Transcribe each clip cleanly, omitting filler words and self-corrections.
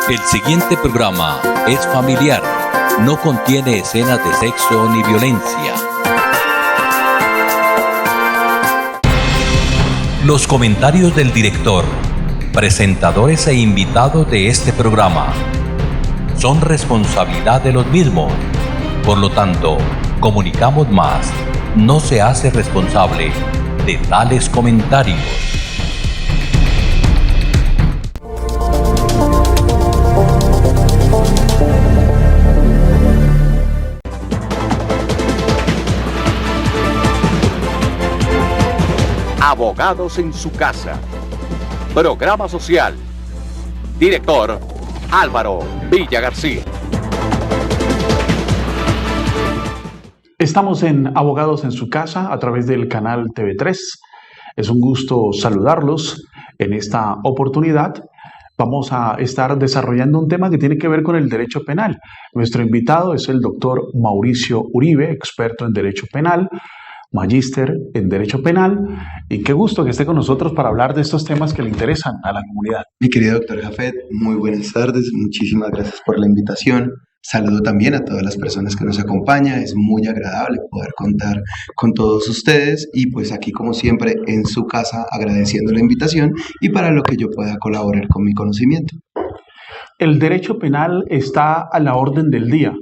El siguiente programa es familiar, no contiene escenas de sexo ni violencia. Los comentarios del director, presentadores e invitados de este programa son responsabilidad de los mismos. Por lo tanto, Comunicamos Más no se hace responsable de tales comentarios. Abogados en su casa. Programa social. Director Álvaro Villa García. Estamos en Abogados en su casa a través del canal TV3. Es un gusto saludarlos en esta oportunidad. Vamos a estar desarrollando un tema que tiene que ver con el derecho penal. Nuestro invitado es el doctor Mauricio Uribe, experto en derecho penal, magíster en Derecho Penal, y qué gusto que esté con nosotros para hablar de estos temas que le interesan a la comunidad. Mi querido doctor Jafet, muy buenas tardes, muchísimas gracias por la invitación. Saludo también a todas las personas que nos acompañan, es muy agradable poder contar con todos ustedes y pues aquí como siempre en su casa agradeciendo la invitación y para lo que yo pueda colaborar con mi conocimiento. El derecho penal está a la orden del día,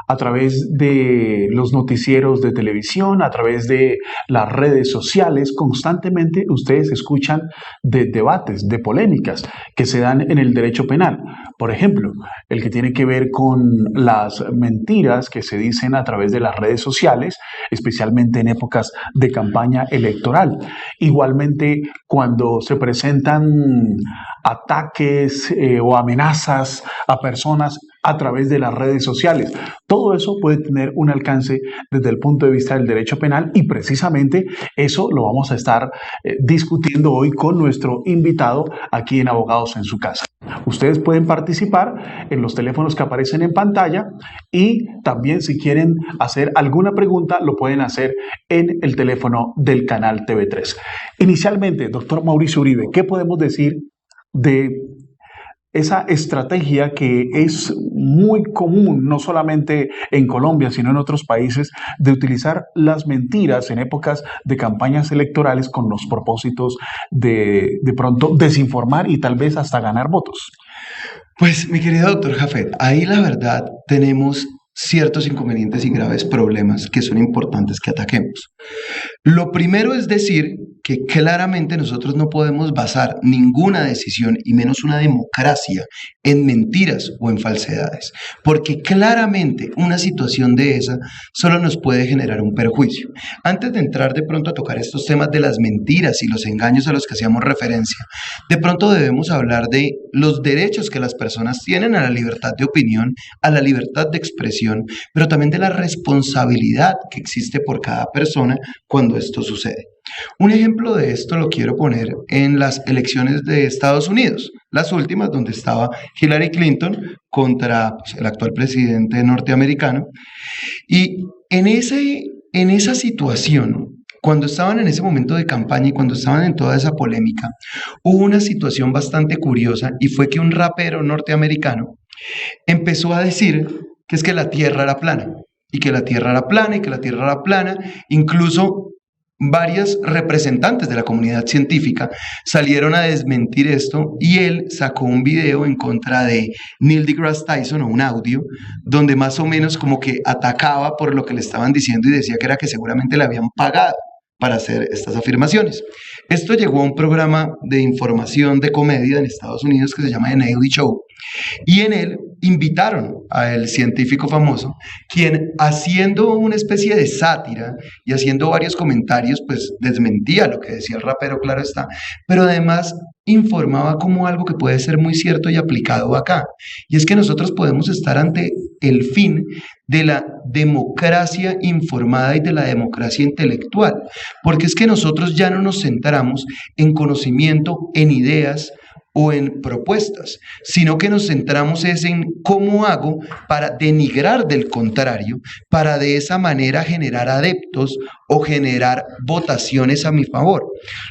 a través de los noticieros de televisión, a través de las redes sociales. Constantemente ustedes escuchan de debates, de polémicas que se dan en el derecho penal. Por ejemplo, el que tiene que ver con las mentiras que se dicen a través de las redes sociales, especialmente en épocas de campaña electoral. Igualmente, cuando se presentan ataques o amenazas a personas a través de las redes sociales. Todo eso puede tener un alcance desde el punto de vista del derecho penal y precisamente eso lo vamos a estar discutiendo hoy con nuestro invitado aquí en Abogados en su casa. Ustedes pueden participar en los teléfonos que aparecen en pantalla y también si quieren hacer alguna pregunta lo pueden hacer en el teléfono del canal TV3. Inicialmente, doctor Mauricio Uribe, ¿qué podemos decir de esa estrategia que es muy común, no solamente en Colombia, sino en otros países, de utilizar las mentiras en épocas de campañas electorales con los propósitos de pronto desinformar y tal vez hasta ganar votos? Pues mi querido doctor Jafet, ahí la verdad tenemos ciertos inconvenientes y graves problemas que son importantes que ataquemos. Lo primero es decir que claramente nosotros no podemos basar ninguna decisión y menos una democracia en mentiras o en falsedades, porque claramente una situación de esa solo nos puede generar un perjuicio. Antes de entrar de pronto a tocar estos temas de las mentiras y los engaños a los que hacíamos referencia, de pronto debemos hablar de los derechos que las personas tienen a la libertad de opinión, a la libertad de expresión, pero también de la responsabilidad que existe por cada persona cuando esto sucede. Un ejemplo de esto lo quiero poner en las elecciones de Estados Unidos, las últimas donde estaba Hillary Clinton contra el actual presidente norteamericano. Y en esa situación, cuando estaban en ese momento de campaña y cuando estaban en toda esa polémica, hubo una situación bastante curiosa y fue que un rapero norteamericano empezó a decir que es que la Tierra era plana y que la Tierra era plana y que la Tierra era plana. Incluso varias representantes de la comunidad científica salieron a desmentir esto y él sacó un video en contra de Neil deGrasse Tyson o un audio donde más o menos como que atacaba por lo que le estaban diciendo y decía que era que seguramente le habían pagado para hacer estas afirmaciones. Esto llegó a un programa de información de comedia en Estados Unidos que se llama The Daily Show y en él invitaron al científico famoso, quien haciendo una especie de sátira y haciendo varios comentarios, pues desmentía lo que decía el rapero, claro está, pero además informaba como algo que puede ser muy cierto y aplicado acá. Y es que nosotros podemos estar ante el fin de la democracia informada y de la democracia intelectual, porque es que nosotros ya no nos centramos en conocimiento, en ideas o en propuestas, sino que nos centramos es en cómo hago para denigrar del contrario, para de esa manera generar adeptos o generar votaciones a mi favor,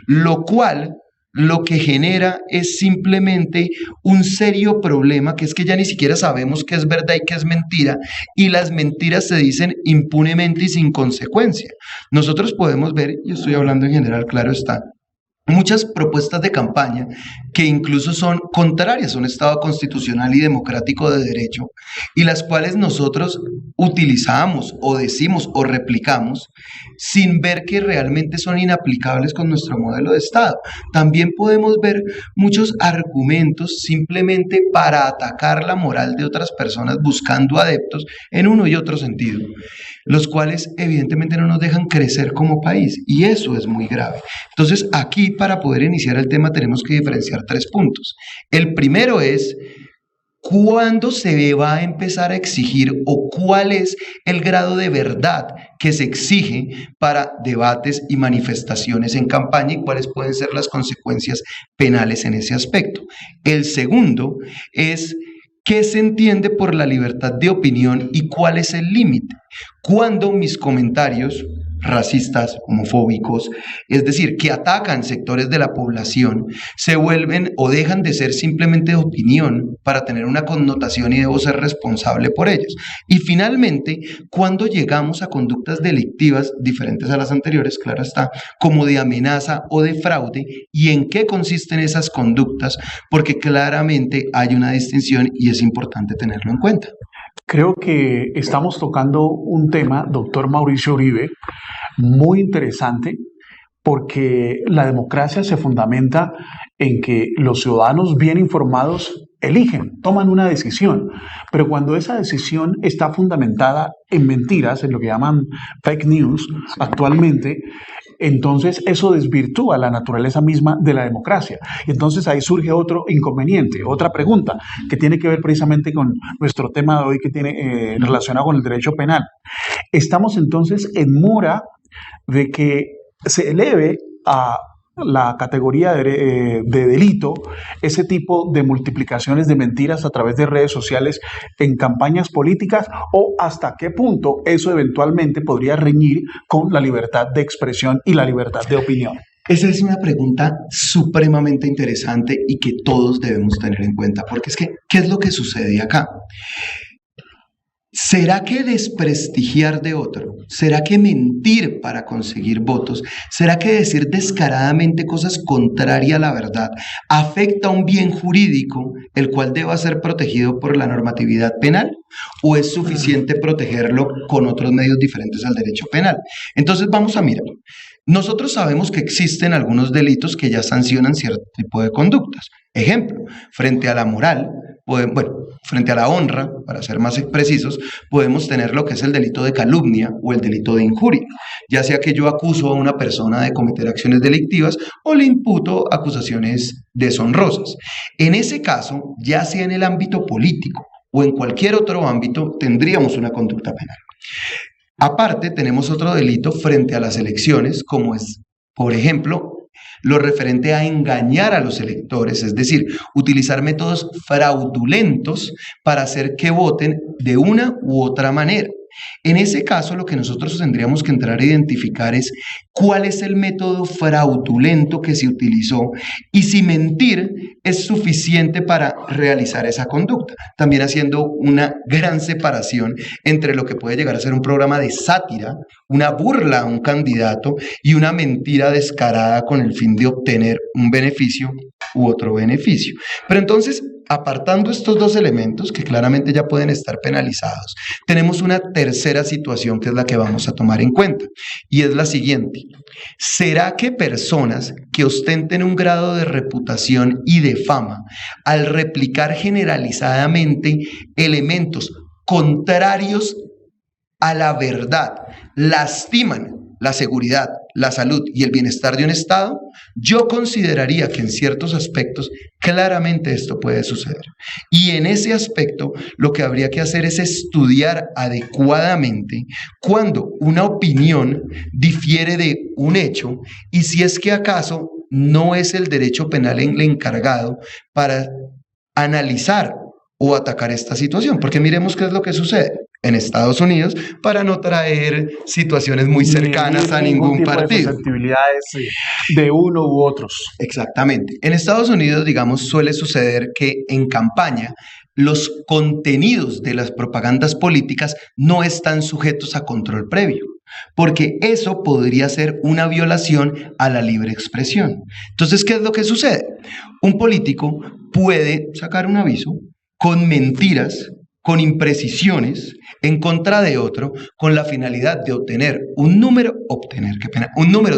lo cual lo que genera es simplemente un serio problema, que es que ya ni siquiera sabemos qué es verdad y qué es mentira, y las mentiras se dicen impunemente y sin consecuencia. Nosotros podemos ver, y estoy hablando en general, claro está, muchas propuestas de campaña que incluso son contrarias a un Estado constitucional y democrático de derecho, y las cuales nosotros utilizamos o decimos o replicamos sin ver que realmente son inaplicables con nuestro modelo de Estado. También podemos ver muchos argumentos simplemente para atacar la moral de otras personas buscando adeptos en uno y otro sentido, los cuales evidentemente no nos dejan crecer como país, y eso es muy grave. Entonces aquí, para poder iniciar el tema, tenemos que diferenciar 3 puntos. El primero es ¿cuándo se va a empezar a exigir o cuál es el grado de verdad que se exige para debates y manifestaciones en campaña y cuáles pueden ser las consecuencias penales en ese aspecto? El segundo es ¿qué se entiende por la libertad de opinión y cuál es el límite? Cuando mis comentarios racistas, homofóbicos, es decir, que atacan sectores de la población, se vuelven o dejan de ser simplemente de opinión para tener una connotación y debo ser responsable por ellos. Y finalmente, cuando llegamos a conductas delictivas diferentes a las anteriores, claro está, como de amenaza o de fraude, y en qué consisten esas conductas, porque claramente hay una distinción y es importante tenerlo en cuenta. Creo que estamos tocando un tema, doctor Mauricio Uribe, muy interesante, porque la democracia se fundamenta en que los ciudadanos bien informados eligen, toman una decisión, pero cuando esa decisión está fundamentada en mentiras, en lo que llaman fake news actualmente, entonces eso desvirtúa la naturaleza misma de la democracia. Y entonces ahí surge otro inconveniente, otra pregunta que tiene que ver precisamente con nuestro tema de hoy, que tiene relacionado con el derecho penal. Estamos entonces en mora de que se eleve a la categoría de delito ese tipo de multiplicaciones de mentiras a través de redes sociales en campañas políticas, o hasta qué punto eso eventualmente podría reñir con la libertad de expresión y la libertad de opinión. Esa es una pregunta supremamente interesante y que todos debemos tener en cuenta, porque es que, ¿qué es lo que sucede acá? ¿Será que desprestigiar de otro? ¿Será que mentir para conseguir votos? ¿Será que decir descaradamente cosas contrarias a la verdad afecta a un bien jurídico el cual deba ser protegido por la normatividad penal? ¿O es suficiente protegerlo con otros medios diferentes al derecho penal? Entonces vamos a mirar. Nosotros sabemos que existen algunos delitos que ya sancionan cierto tipo de conductas. Ejemplo, frente a la moral, frente a la honra, para ser más precisos, podemos tener lo que es el delito de calumnia o el delito de injuria, ya sea que yo acuso a una persona de cometer acciones delictivas o le imputo acusaciones deshonrosas. En ese caso, ya sea en el ámbito político o en cualquier otro ámbito, tendríamos una conducta penal. Aparte, tenemos otro delito frente a las elecciones, como es, por ejemplo, lo referente a engañar a los electores, es decir, utilizar métodos fraudulentos para hacer que voten de una u otra manera. En ese caso, lo que nosotros tendríamos que entrar a identificar es cuál es el método fraudulento que se utilizó y si mentir es suficiente para realizar esa conducta. También haciendo una gran separación entre lo que puede llegar a ser un programa de sátira, una burla a un candidato y una mentira descarada con el fin de obtener un beneficio u otro beneficio. Pero entonces, apartando estos dos elementos que claramente ya pueden estar penalizados, tenemos una tercera situación que es la que vamos a tomar en cuenta, y es la siguiente. ¿Será que personas que ostenten un grado de reputación y de fama, al replicar generalizadamente elementos contrarios a la verdad, lastiman la seguridad, la salud y el bienestar de un Estado? Yo consideraría que en ciertos aspectos claramente esto puede suceder. Y en ese aspecto lo que habría que hacer es estudiar adecuadamente cuando una opinión difiere de un hecho y si es que acaso no es el derecho penal el encargado para analizar o atacar esta situación. Porque miremos qué es lo que sucede. en Estados Unidos para no traer situaciones muy cercanas a ningún tipo partido. de susceptibilidades de uno u otros. Exactamente. En Estados Unidos, digamos, suele suceder que en campaña los contenidos de las propagandas políticas no están sujetos a control previo, porque eso podría ser una violación a la libre expresión. Entonces, ¿qué es lo que sucede? Un político puede sacar un aviso con mentiras, con imprecisiones en contra de otro, con la finalidad de obtener un número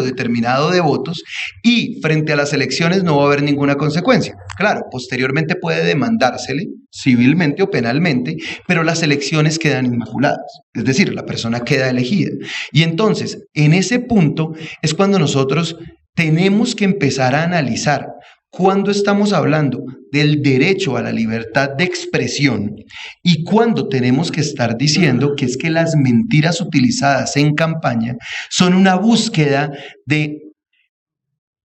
determinado de votos, y frente a las elecciones no va a haber ninguna consecuencia. Claro, posteriormente puede demandársele civilmente o penalmente, pero las elecciones quedan inmaculadas, es decir, la persona queda elegida. Y entonces, en ese punto es cuando nosotros tenemos que empezar a analizar cuando estamos hablando del derecho a la libertad de expresión y cuando tenemos que estar diciendo que es que las mentiras utilizadas en campaña son una búsqueda de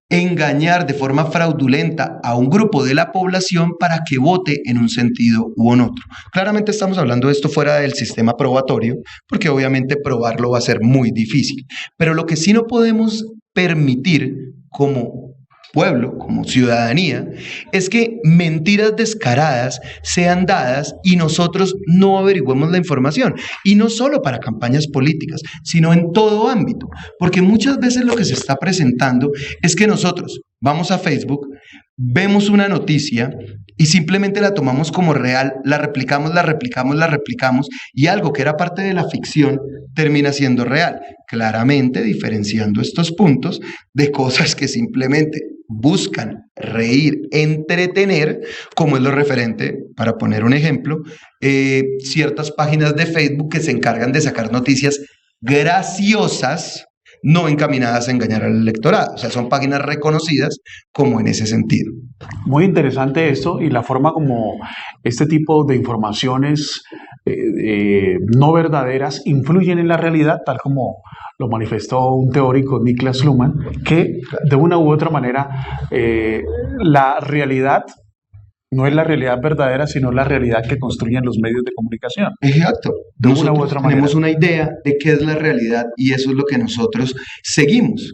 engañar de forma fraudulenta a un grupo de la población para que vote en un sentido u en otro. Claramente estamos hablando de esto fuera del sistema probatorio, porque obviamente probarlo va a ser muy difícil. Pero lo que sí no podemos permitir como pueblo, como ciudadanía, es que mentiras descaradas sean dadas y nosotros no averigüemos la información. Y no solo para campañas políticas, sino en todo ámbito. Porque muchas veces lo que se está presentando es que nosotros vamos a Facebook, vemos una noticia y simplemente la tomamos como real, la replicamos, y algo que era parte de la ficción termina siendo real, claramente diferenciando estos puntos de cosas que simplemente buscan reír, entretener, como es lo referente, para poner un ejemplo, ciertas páginas de Facebook que se encargan de sacar noticias graciosas, no encaminadas a engañar al electorado. O sea, son páginas reconocidas como en ese sentido. Muy interesante esto y la forma como este tipo de informaciones no verdaderas influyen en la realidad, tal como lo manifestó un teórico, Niklas Luhmann, que de una u otra manera la realidad no es la realidad verdadera, sino la realidad que construyen los medios de comunicación. Exacto. De una u otra manera. Tenemos una idea de qué es la realidad y eso es lo que nosotros seguimos.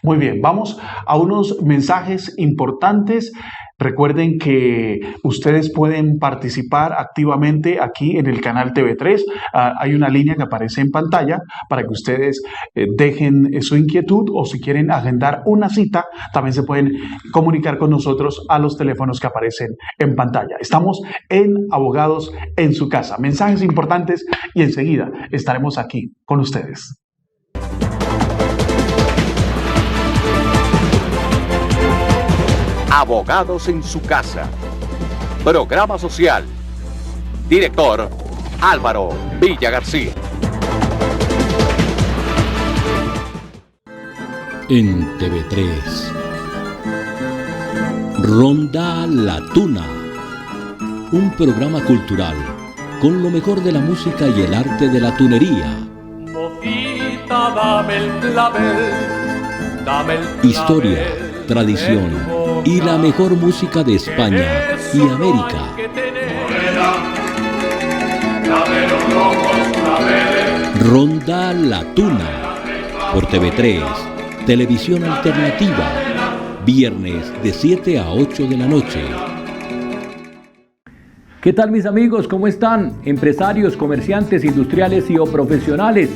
Muy bien, vamos a unos mensajes importantes. Recuerden que ustedes pueden participar activamente aquí en el canal TV3. Hay una línea que aparece en pantalla para que ustedes dejen su inquietud, o si quieren agendar una cita, también se pueden comunicar con nosotros a los teléfonos que aparecen en pantalla. Estamos en Abogados en su Casa. Mensajes importantes y enseguida estaremos aquí con ustedes. Abogados en su Casa. Programa social. Director Álvaro Villa García. En TV3, Ronda La Tuna, un programa cultural con lo mejor de la música y el arte de la tunería. Mocita, dame el clavel, dame el clavel. Historia, tradición y la mejor música de España y América. Ronda La Tuna, por TV3, Televisión Alternativa, viernes de 7 a 8 de la noche. ¿Qué tal, mis amigos? ¿Cómo están? Empresarios, comerciantes, industriales y o profesionales.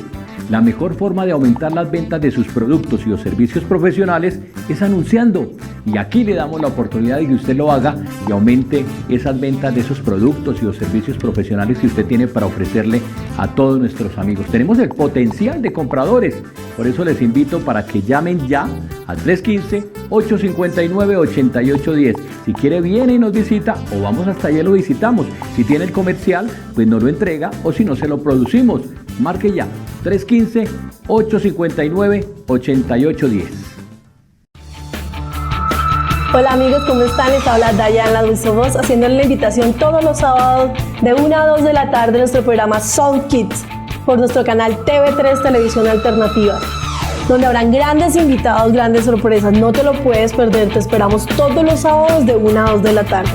La mejor forma de aumentar las ventas de sus productos y o servicios profesionales es anunciando. Y aquí le damos la oportunidad de que usted lo haga y aumente esas ventas de esos productos y o servicios profesionales que usted tiene para ofrecerle a todos nuestros amigos. Tenemos el potencial de compradores. Por eso les invito para que llamen ya al 315-859-8810. Si quiere, viene y nos visita, o vamos hasta allá y lo visitamos. Si tiene el comercial, pues nos lo entrega, o si no, se lo producimos. Marque ya, 315-859-8810. Hola amigos, ¿cómo están? Les habla Dayana Dulce Voz, haciéndole la invitación todos los sábados de 1 a 2 de la tarde a nuestro programa Sound Kids por nuestro canal TV3 Televisión Alternativa, donde habrán grandes invitados, grandes sorpresas. No te lo puedes perder, te esperamos todos los sábados de 1 a 2 de la tarde.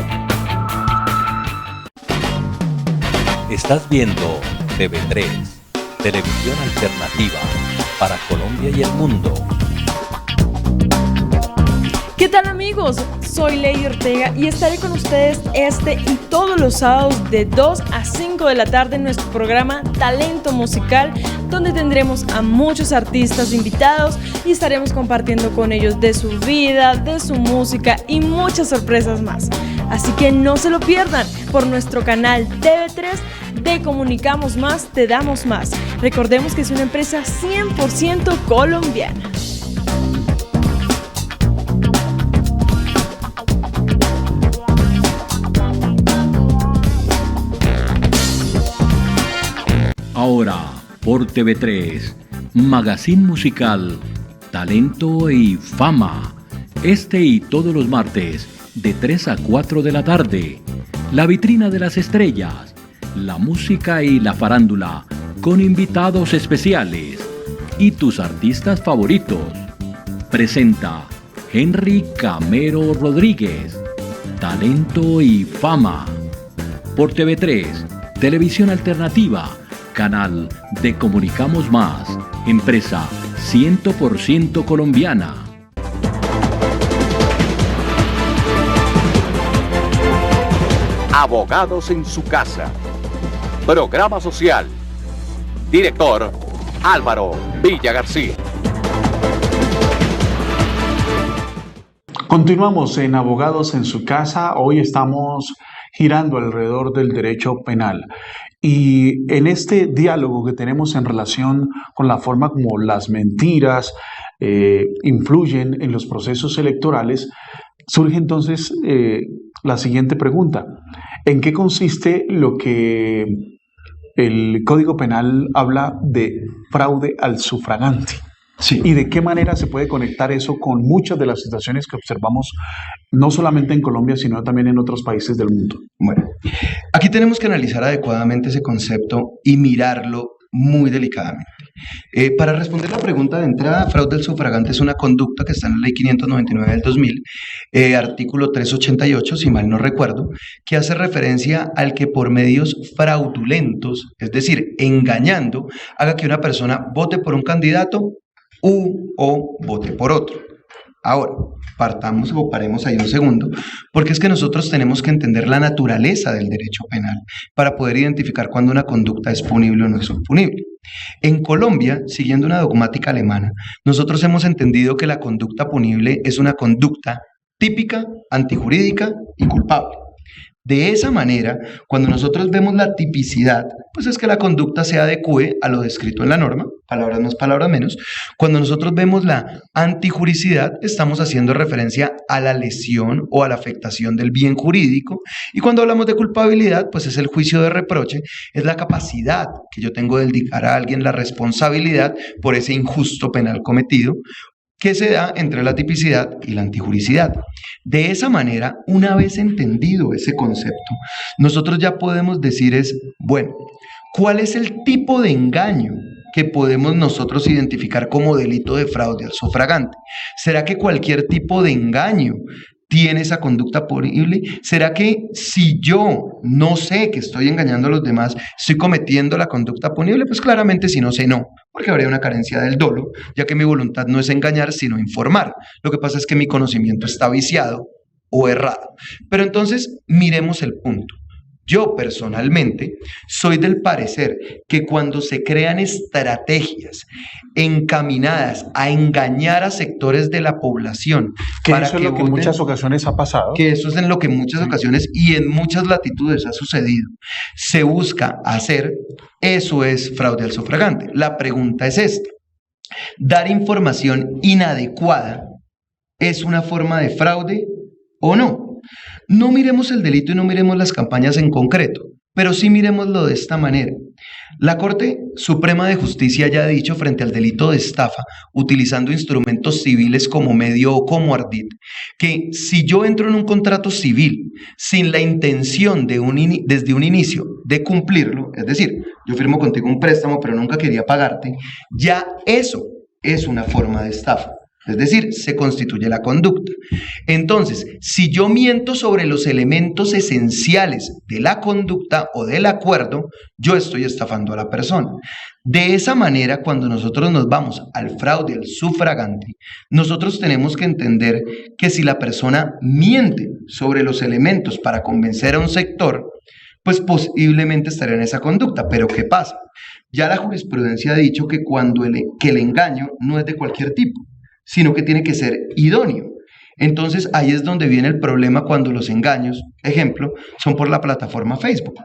Estás viendo TV3, televisión alternativa para Colombia y el mundo. ¿Qué tal, amigos? Soy Lady Ortega y estaré con ustedes este y todos los sábados de 2 a 5 de la tarde en nuestro programa Talento Musical, donde tendremos a muchos artistas invitados y estaremos compartiendo con ellos de su vida, de su música y muchas sorpresas más. Así que no se lo pierdan por nuestro canal TV3 de Comunicamos Más, Te Damos Más. Recordemos que es una empresa 100% colombiana. Ahora, por TV3, Magazine Musical, Talento y Fama. Este y todos los martes, de 3 a 4 de la tarde. La vitrina de las estrellas, la música y la farándula, con invitados especiales. Y tus artistas favoritos. Presenta Henry Camero Rodríguez. Talento y Fama. Por TV3, Televisión Alternativa. Canal de Comunicamos Más, empresa 100% colombiana. Abogados en su casa. Programa social. Director Álvaro Villa García. Continuamos en Abogados en su casa. Hoy estamos girando alrededor del derecho penal. Y en este diálogo que tenemos en relación con la forma como las mentiras influyen en los procesos electorales, surge entonces la siguiente pregunta. ¿En qué consiste lo que el Código Penal habla de fraude al sufragante? Sí. ¿Y de qué manera se puede conectar eso con muchas de las situaciones que observamos, no solamente en Colombia, sino también en otros países del mundo? Bueno, aquí tenemos que analizar adecuadamente ese concepto y mirarlo muy delicadamente. Para responder la pregunta de entrada, fraude al sufragante es una conducta que está en la Ley 599 del 2000, artículo 388, si mal no recuerdo, que hace referencia al que por medios fraudulentos, es decir, engañando, haga que una persona vote por un candidato o vote por otro. Ahora, partamos o paremos ahí un segundo, porque es que nosotros tenemos que entender la naturaleza del derecho penal para poder identificar cuándo una conducta es punible o no es punible. En Colombia, siguiendo una dogmática alemana, nosotros hemos entendido que la conducta punible es una conducta típica, antijurídica y culpable. De esa manera, cuando nosotros vemos la tipicidad, pues es que la conducta se adecue a lo descrito en la norma, palabras más, palabras menos. Cuando nosotros vemos la antijuricidad, estamos haciendo referencia a la lesión o a la afectación del bien jurídico. Y cuando hablamos de culpabilidad, pues es el juicio de reproche, es la capacidad que yo tengo de indicar a alguien la responsabilidad por ese injusto penal cometido, que se da entre la tipicidad y la antijuricidad. De esa manera, una vez entendido ese concepto, nosotros ya podemos decir bueno, ¿cuál es el tipo de engaño que podemos nosotros identificar como delito de fraude al sufragante? ¿Será que cualquier tipo de engaño tiene esa conducta punible? ¿Será que si yo no sé que estoy engañando a los demás, estoy cometiendo la conducta punible? Pues claramente si no sé, no, porque habría una carencia del dolo, ya que mi voluntad no es engañar, sino informar. Lo que pasa es que mi conocimiento está viciado o errado. Pero entonces, miremos el punto. Yo personalmente soy del parecer que cuando se crean estrategias encaminadas a engañar a sectores de la población, que eso es lo que en muchas ocasiones ha pasado. Que eso es en lo que en muchas ocasiones y en muchas latitudes ha sucedido. Se busca hacer, eso es fraude al sufragante. La pregunta es esta: ¿dar información inadecuada es una forma de fraude o no? No miremos el delito y no miremos las campañas en concreto, pero sí miremoslo de esta manera. La Corte Suprema de Justicia ya ha dicho frente al delito de estafa, utilizando instrumentos civiles como medio o como ardid, que si yo entro en un contrato civil sin la intención desde un inicio de cumplirlo, es decir, yo firmo contigo un préstamo pero nunca quería pagarte, ya eso es una forma de estafa. Es decir, se constituye la conducta. Entonces, si yo miento sobre los elementos esenciales de la conducta o del acuerdo, yo estoy estafando a la persona. De esa manera, cuando nosotros nos vamos al fraude, al sufragante, nosotros tenemos que entender que si la persona miente sobre los elementos para convencer a un sector, pues posiblemente estará en esa conducta. Pero ¿qué pasa? Ya la jurisprudencia ha dicho que el engaño no es de cualquier tipo, sino que tiene que ser idóneo. Entonces ahí es donde viene el problema cuando los engaños, ejemplo, son por la plataforma Facebook.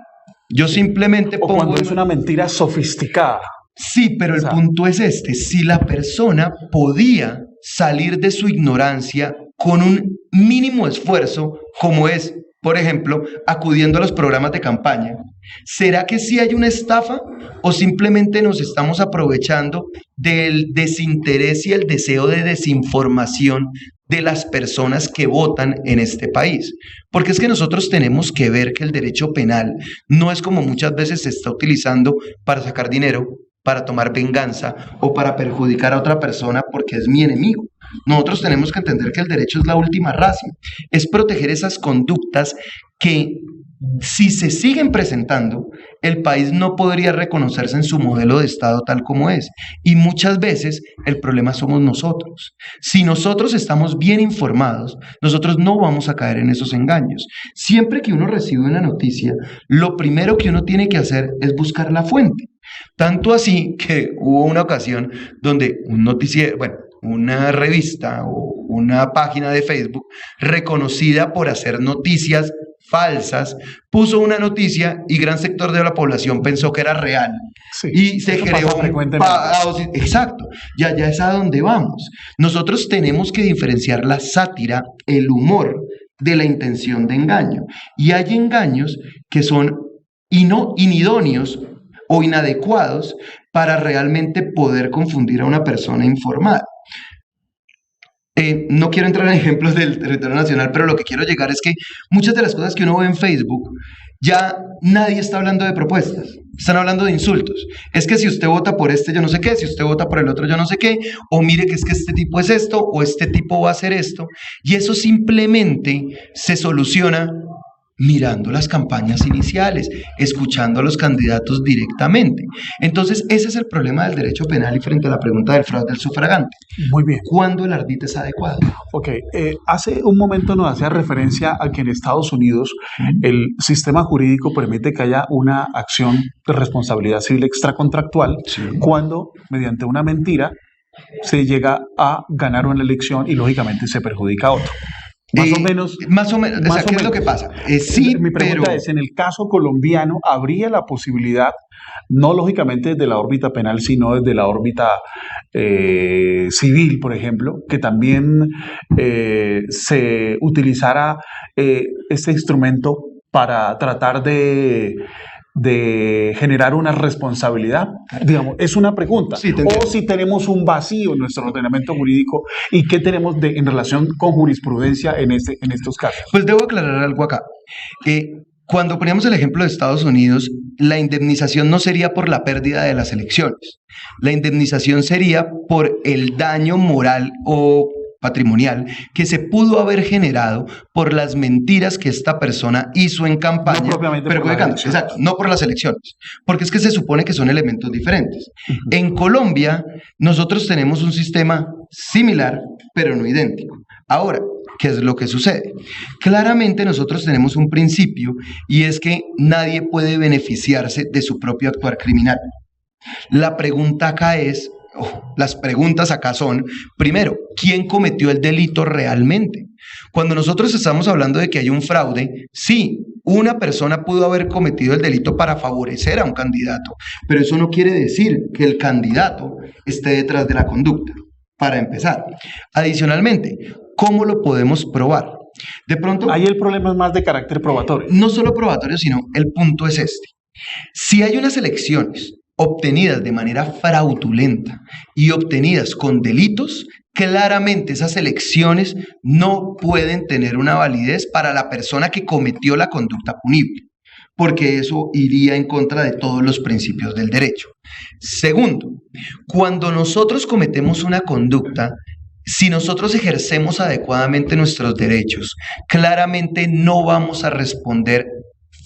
Yo simplemente pongo... O cuando es una mentira sofisticada. Sí, pero el punto es este: si la persona podía salir de su ignorancia con un mínimo esfuerzo, como es, por ejemplo, acudiendo a los programas de campaña, ¿será que sí hay una estafa o simplemente nos estamos aprovechando del desinterés y el deseo de desinformación de las personas que votan en este país? Porque es que nosotros tenemos que ver que el derecho penal no es como muchas veces se está utilizando para sacar dinero, para tomar venganza o para perjudicar a otra persona porque es mi enemigo. Nosotros tenemos que entender que el derecho es la última ratio, es proteger esas conductas que, si se siguen presentando, el país no podría reconocerse en su modelo de Estado tal como es. Y muchas veces el problema somos nosotros. Si nosotros estamos bien informados, nosotros no vamos a caer en esos engaños. Siempre que uno recibe una noticia, lo primero que uno tiene que hacer es buscar la fuente. Tanto así que hubo una ocasión donde un noticiero, una revista o una página de Facebook reconocida por hacer noticias falsas, puso una noticia y gran sector de la población pensó que era real. Sí, y se creó un caos. Exacto, ya es a donde vamos. Nosotros tenemos que diferenciar la sátira, el humor, de la intención de engaño. Y hay engaños que son inidóneos o inadecuados para realmente poder confundir a una persona informada. No quiero entrar en ejemplos del territorio nacional, pero lo que quiero llegar es que muchas de las cosas que uno ve en Facebook, ya nadie está hablando de propuestas, están hablando de insultos. Es que si usted vota por este yo no sé qué, si usted vota por el otro yo no sé qué, o mire que es que este tipo es esto, o este tipo va a hacer esto, y eso simplemente se soluciona mirando las campañas iniciales, escuchando a los candidatos directamente. Entonces, ese es el problema del derecho penal y frente a la pregunta del fraude del sufragante. Muy bien. ¿Cuándo el ardite es adecuado? Ok, hace un momento nos hacía referencia a que en Estados Unidos el sistema jurídico permite que haya una acción de responsabilidad civil extracontractual cuando, mediante una mentira, se llega a ganar una elección y, lógicamente, se perjudica a otro. Más o menos. ¿Qué es lo que pasa? Sí, mi pregunta es, en el caso colombiano, ¿habría la posibilidad, no lógicamente desde la órbita penal, sino desde la órbita civil, por ejemplo, que también se utilizara este instrumento para tratar de generar una responsabilidad? Digamos, es una pregunta. Sí, o si tenemos un vacío en nuestro ordenamiento jurídico y qué tenemos en relación con jurisprudencia en estos casos. Pues debo aclarar algo acá. Cuando poníamos el ejemplo de Estados Unidos, la indemnización no sería por la pérdida de las elecciones. La indemnización sería por el daño moral o patrimonial que se pudo haber generado por las mentiras que esta persona hizo en campaña, no por las elecciones, porque es que se supone que son elementos diferentes. En Colombia nosotros tenemos un sistema similar, pero no idéntico. Ahora, ¿qué es lo que sucede? Claramente nosotros tenemos un principio y es que nadie puede beneficiarse de su propio actuar criminal. La pregunta acá es, las preguntas acá son, primero, ¿quién cometió el delito realmente? Cuando nosotros estamos hablando de que hay un fraude, sí, una persona pudo haber cometido el delito para favorecer a un candidato, pero eso no quiere decir que el candidato esté detrás de la conducta, para empezar. Adicionalmente, ¿cómo lo podemos probar? De pronto, ahí el problema es más de carácter probatorio. No solo probatorio, sino el punto es este. Si hay unas elecciones obtenidas de manera fraudulenta y obtenidas con delitos, claramente esas elecciones no pueden tener una validez para la persona que cometió la conducta punible, porque eso iría en contra de todos los principios del derecho. Segundo, cuando nosotros cometemos una conducta Si nosotros ejercemos adecuadamente nuestros derechos, claramente no vamos a responder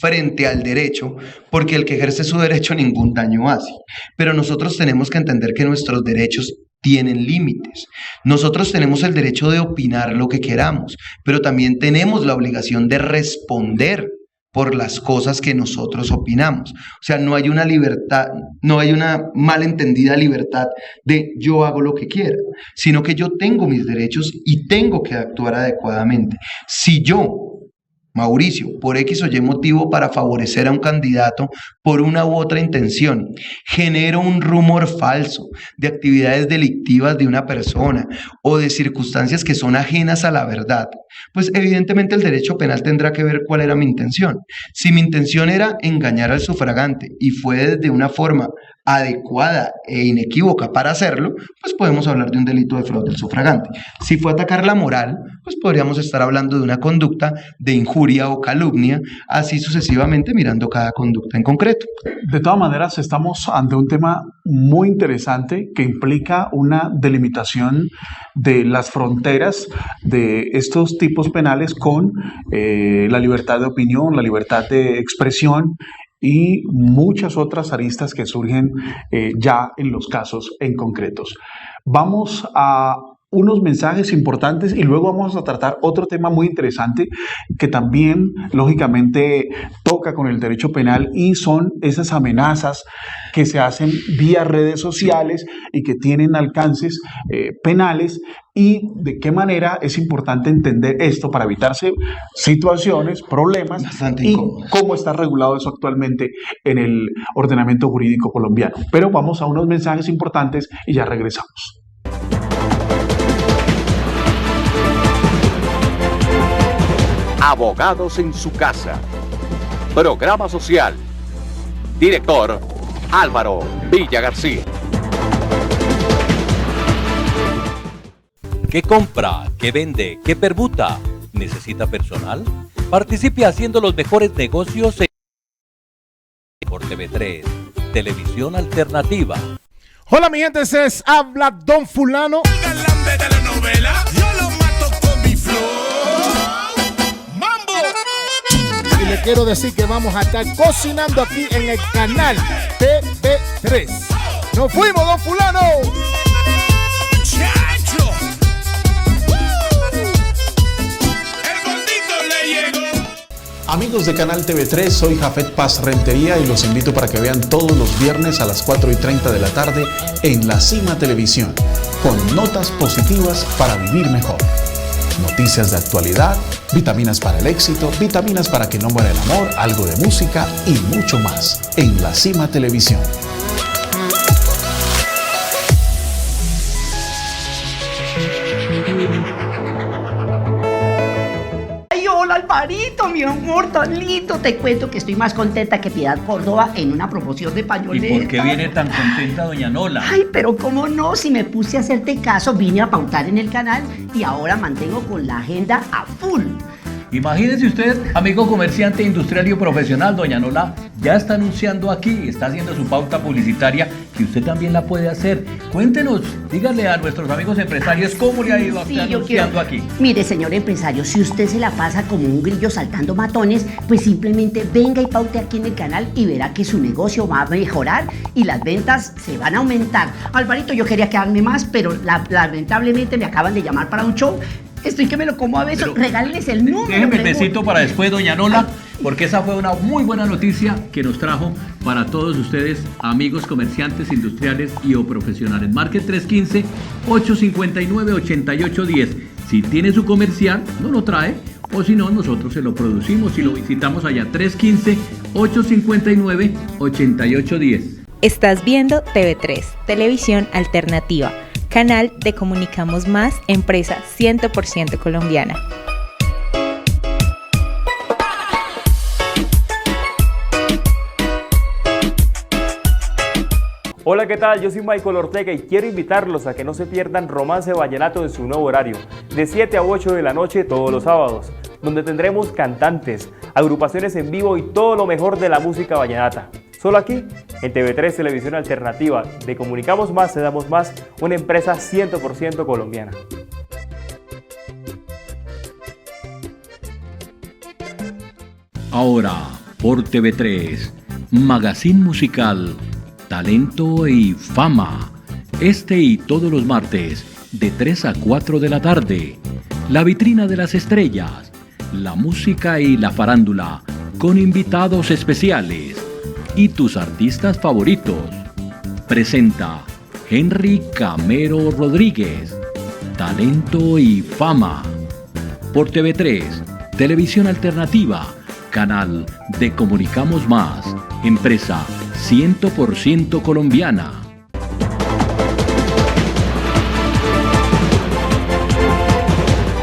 frente al derecho, porque el que ejerce su derecho ningún daño hace. Pero nosotros tenemos que entender que nuestros derechos tienen límites. Nosotros tenemos el derecho de opinar lo que queramos, pero también tenemos la obligación de responder por las cosas que nosotros opinamos. O sea, no hay una libertad, no hay una malentendida libertad de yo hago lo que quiera, sino que yo tengo mis derechos y tengo que actuar adecuadamente. Si yo, Mauricio, por X o Y motivo para favorecer a un candidato por una u otra intención, genero un rumor falso de actividades delictivas de una persona o de circunstancias que son ajenas a la verdad, pues evidentemente el derecho penal tendrá que ver cuál era mi intención. Si mi intención era engañar al sufragante y fue desde una forma adecuada e inequívoca para hacerlo, pues podemos hablar de un delito de fraude al sufragante. Si fue atacar la moral, pues podríamos estar hablando de una conducta de injuria o calumnia, así sucesivamente mirando cada conducta en concreto. De todas maneras, estamos ante un tema muy interesante que implica una delimitación de las fronteras de estos tipos penales con la libertad de opinión, la libertad de expresión y muchas otras aristas que surgen ya en los casos en concretos. Vamos a unos mensajes importantes y luego vamos a tratar otro tema muy interesante que también lógicamente toca con el derecho penal y son esas amenazas que se hacen vía redes sociales y que tienen alcances penales y de qué manera es importante entender esto para evitarse situaciones, problemas y cómo está regulado eso actualmente en el ordenamiento jurídico colombiano. Pero vamos a unos mensajes importantes y ya regresamos. Abogados en su casa. Programa social. Director Álvaro Villa García. ¿Qué compra? ¿Qué vende? ¿Qué permuta? ¿Necesita personal? Participe haciendo los mejores negocios por TV3, Televisión Alternativa. Hola mi gente, se habla Don Fulano. El galán de la novela, yo lo mato con mi flow. ¡Mambo! Y le quiero decir que vamos a estar cocinando aquí en el canal TV3. ¡Nos fuimos, Don Fulano! ¡Chacho! ¡El gordito le llegó! Amigos de Canal TV3, soy Jafet Paz Rentería y los invito para que vean todos los viernes a las 4:30 de la tarde en La Cima Televisión, con notas positivas para vivir mejor. Noticias de actualidad, vitaminas para el éxito, vitaminas para que no muera el amor, algo de música y mucho más en La Cima Televisión. Alvarito, mi amor, tan lindo. Te cuento que estoy más contenta que Piedad Córdoba en una promoción de pañoletas. ¿Y por qué viene tan contenta doña Nola? Ay, pero cómo no, si me puse a hacerte caso, vine a pautar en el canal y ahora mantengo con la agenda a full. Imagínese usted, amigo comerciante industrial y profesional, doña Nola ya está anunciando aquí, está haciendo su pauta publicitaria, que usted también la puede hacer. Cuéntenos, díganle a nuestros amigos empresarios cómo le ha ido anunciando aquí. Mire, señor empresario, si usted se la pasa como un grillo saltando matones, pues simplemente venga y paute aquí en el canal y verá que su negocio va a mejorar y las ventas se van a aumentar. Alvarito, yo quería quedarme más, pero lamentablemente me acaban de llamar para un show. Estoy que me lo como a besos. Regálenles el número. Déjeme el besito para después, doña Nola, porque esa fue una muy buena noticia que nos trajo para todos ustedes, amigos comerciantes, industriales y o profesionales. Marque 315-859-8810. Si tiene su comercial, no lo trae, o si no, nosotros se lo producimos y lo visitamos allá. 315-859-8810. Estás viendo TV3, Televisión Alternativa. Canal de Comunicamos Más, empresa 100% colombiana. Hola, ¿qué tal? Yo soy Michael Ortega y quiero invitarlos a que no se pierdan Romance Vallenato en su nuevo horario, de 7 a 8 de la noche todos los sábados, donde tendremos cantantes, agrupaciones en vivo y todo lo mejor de la música vallenata. Solo aquí, en TV3 Televisión Alternativa, de Comunicamos Más, te damos más, una empresa 100% colombiana. Ahora, por TV3, Magazine Musical, Talento y Fama. Este y todos los martes, de 3 a 4 de la tarde. La vitrina de las estrellas, la música y la farándula, con invitados especiales. Y tus artistas favoritos. Presenta Henry Camero Rodríguez. Talento y Fama. Por TV3, Televisión Alternativa, canal de Comunicamos Más, empresa 100% colombiana.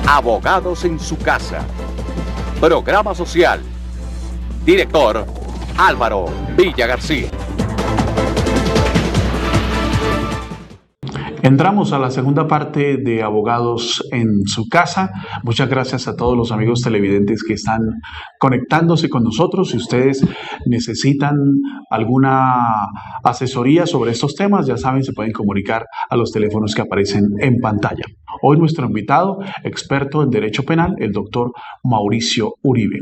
Abogados en su casa. Programa social. Director Álvaro Villa García. Entramos a la segunda parte de Abogados en su casa. Muchas gracias a todos los amigos televidentes que están conectándose con nosotros. Si ustedes necesitan alguna asesoría sobre estos temas, ya saben, se pueden comunicar a los teléfonos que aparecen en pantalla. Hoy nuestro invitado, experto en Derecho Penal, el doctor Mauricio Uribe.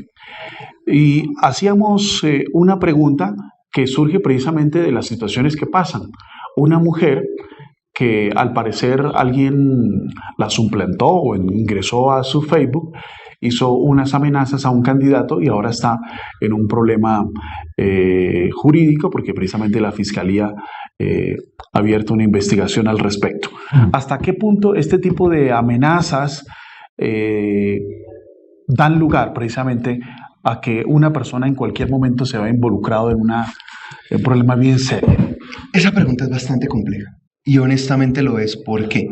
Y hacíamos una pregunta que surge precisamente de las situaciones que pasan. Una mujer que al parecer alguien la suplantó o ingresó a su Facebook, hizo unas amenazas a un candidato y ahora está en un problema jurídico porque precisamente la Fiscalía ha abierto una investigación al respecto. ¿Hasta qué punto este tipo de amenazas dan lugar precisamente a que una persona en cualquier momento se vea involucrado en un problema bien serio? Esa pregunta es bastante compleja. Y honestamente lo es. ¿Por qué?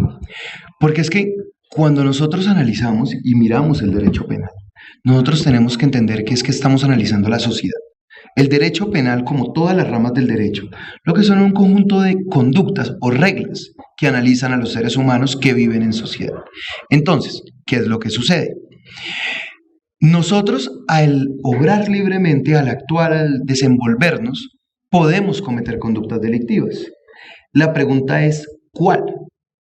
Porque es que cuando nosotros analizamos y miramos el derecho penal, nosotros tenemos que entender que es que estamos analizando la sociedad. El derecho penal, como todas las ramas del derecho, lo que son un conjunto de conductas o reglas que analizan a los seres humanos que viven en sociedad. Entonces, ¿qué es lo que sucede? Nosotros, al obrar libremente, al actuar, al desenvolvernos, podemos cometer conductas delictivas. La pregunta es, ¿cuál?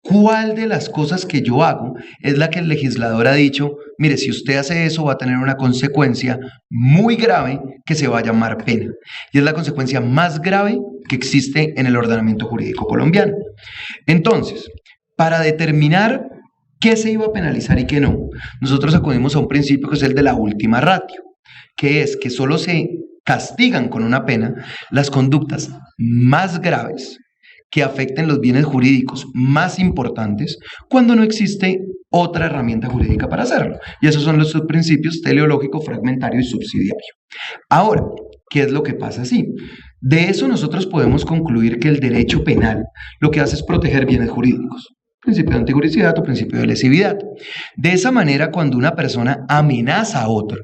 ¿Cuál de las cosas que yo hago es la que el legislador ha dicho, mire, si usted hace eso va a tener una consecuencia muy grave que se va a llamar pena? Y es la consecuencia más grave que existe en el ordenamiento jurídico colombiano. Entonces, para determinar qué se iba a penalizar y qué no, nosotros acudimos a un principio que es el de la última ratio, que es que solo se castigan con una pena las conductas más graves que afecten los bienes jurídicos más importantes cuando no existe otra herramienta jurídica para hacerlo. Y esos son los subprincipios teleológico, fragmentario y subsidiario. Ahora, ¿qué es lo que pasa así? De eso nosotros podemos concluir que el derecho penal lo que hace es proteger bienes jurídicos. Principio de antiguricidad o principio de lesividad. De esa manera, cuando una persona amenaza a otro,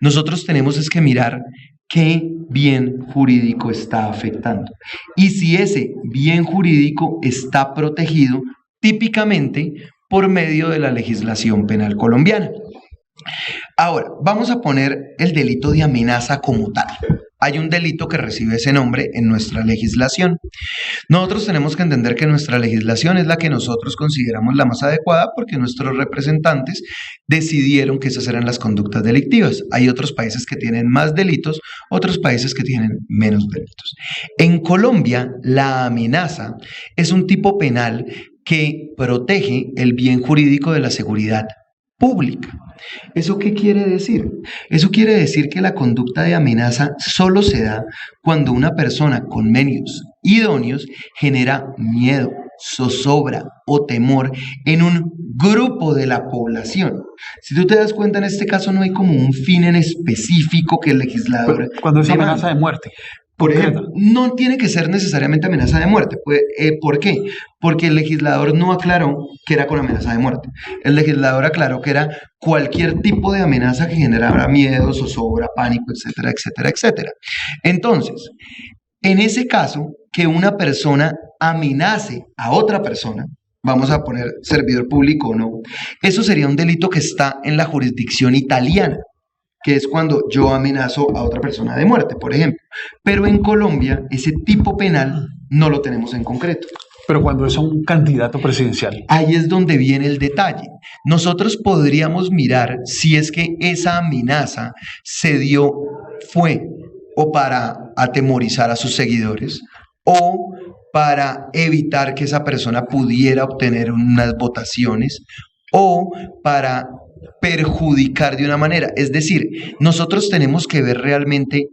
nosotros tenemos es que mirar qué bien jurídico está afectando. Y si ese bien jurídico está protegido típicamente por medio de la legislación penal colombiana. Ahora, vamos a poner el delito de amenaza como tal. Hay un delito que recibe ese nombre en nuestra legislación. Nosotros tenemos que entender que nuestra legislación es la que nosotros consideramos la más adecuada porque nuestros representantes decidieron que esas eran las conductas delictivas. Hay otros países que tienen más delitos, otros países que tienen menos delitos. En Colombia, la amenaza es un tipo penal que protege el bien jurídico de la seguridad pública. ¿Eso qué quiere decir? Eso quiere decir que la conducta de amenaza solo se da cuando una persona con medios idóneos genera miedo, zozobra o temor en un grupo de la población. Si tú te das cuenta, en este caso no hay como un fin en específico que el legislador... Cuando es amenaza de muerte. Por ejemplo, no tiene que ser necesariamente amenaza de muerte. ¿Por qué? Porque el legislador no aclaró que era con amenaza de muerte. El legislador aclaró que era cualquier tipo de amenaza que generara miedo, zozobra, pánico, etcétera, etcétera, etcétera. Entonces, en ese caso, que una persona amenace a otra persona, vamos a poner servidor público o no, eso sería un delito que está en la jurisdicción italiana, que es cuando yo amenazo a otra persona de muerte, por ejemplo. Pero en Colombia, ese tipo penal no lo tenemos en concreto. Pero cuando es un candidato presidencial. Ahí es donde viene el detalle. Nosotros podríamos mirar si es que esa amenaza fue o para atemorizar a sus seguidores o para evitar que esa persona pudiera obtener unas votaciones o para perjudicar de una manera. Es decir, nosotros tenemos que ver realmente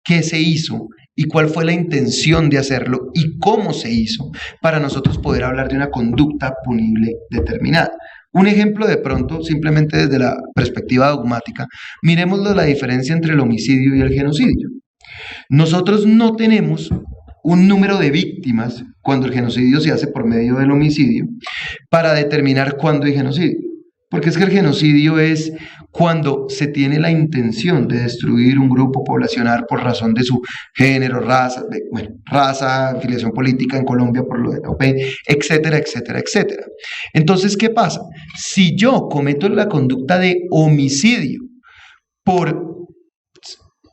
qué se hizo y cuál fue la intención de hacerlo y cómo se hizo para nosotros poder hablar de una conducta punible determinada. Un ejemplo de pronto, simplemente desde la perspectiva dogmática, miremos la diferencia entre el homicidio y el genocidio. Nosotros no tenemos un número de víctimas cuando el genocidio se hace por medio del homicidio para determinar cuándo hay genocidio. Porque es que el genocidio es cuando se tiene la intención de destruir un grupo poblacional por razón de su género, raza, afiliación política en Colombia por lo de la OP, etcétera, etcétera, etcétera. Entonces, ¿qué pasa? Si yo cometo la conducta de homicidio por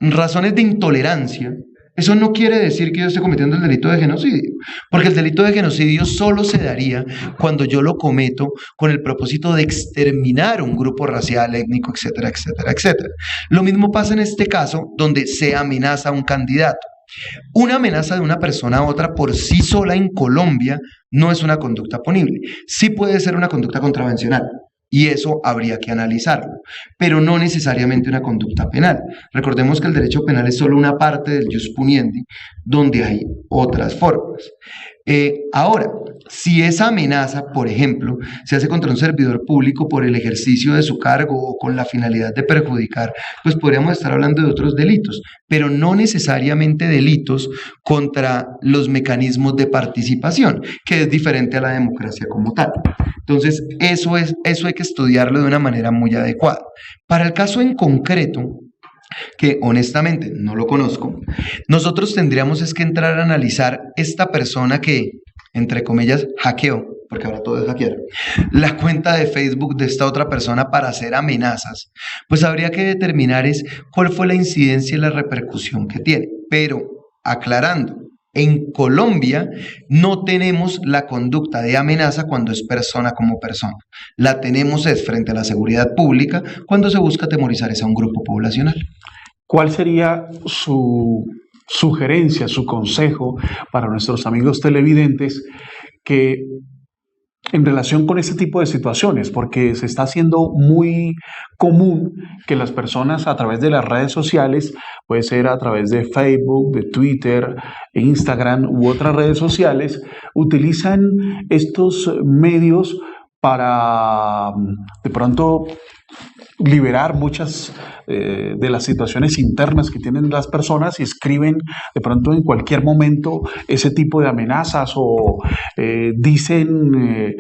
razones de intolerancia, eso no quiere decir que yo esté cometiendo el delito de genocidio, porque el delito de genocidio solo se daría cuando yo lo cometo con el propósito de exterminar un grupo racial, étnico, etcétera, etcétera, etcétera. Lo mismo pasa en este caso, donde se amenaza a un candidato. Una amenaza de una persona a otra por sí sola en Colombia no es una conducta punible. Sí puede ser una conducta contravencional. Y eso habría que analizarlo, pero no necesariamente una conducta penal. Recordemos que el derecho penal es solo una parte del jus puniendi, donde hay otras formas. Ahora, si esa amenaza, por ejemplo, se hace contra un servidor público por el ejercicio de su cargo o con la finalidad de perjudicar, pues podríamos estar hablando de otros delitos, pero no necesariamente delitos contra los mecanismos de participación, que es diferente a la democracia como tal. Entonces, eso hay que estudiarlo de una manera muy adecuada. Para el caso en concreto, que honestamente no lo conozco, nosotros tendríamos es que entrar a analizar esta persona que, entre comillas, hackeó, porque ahora todo es hackear, la cuenta de Facebook de esta otra persona para hacer amenazas, pues habría que determinar cuál fue la incidencia y la repercusión que tiene. Pero, aclarando, en Colombia no tenemos la conducta de amenaza cuando es persona como persona. La tenemos frente a la seguridad pública cuando se busca atemorizar a un grupo poblacional. ¿Cuál sería su sugerencia, su consejo para nuestros amigos televidentes que en relación con este tipo de situaciones? Porque se está haciendo muy común que las personas a través de las redes sociales, puede ser a través de Facebook, de Twitter, Instagram u otras redes sociales, utilizan estos medios para de pronto liberar muchas de las situaciones internas que tienen las personas y escriben de pronto en cualquier momento ese tipo de amenazas o dicen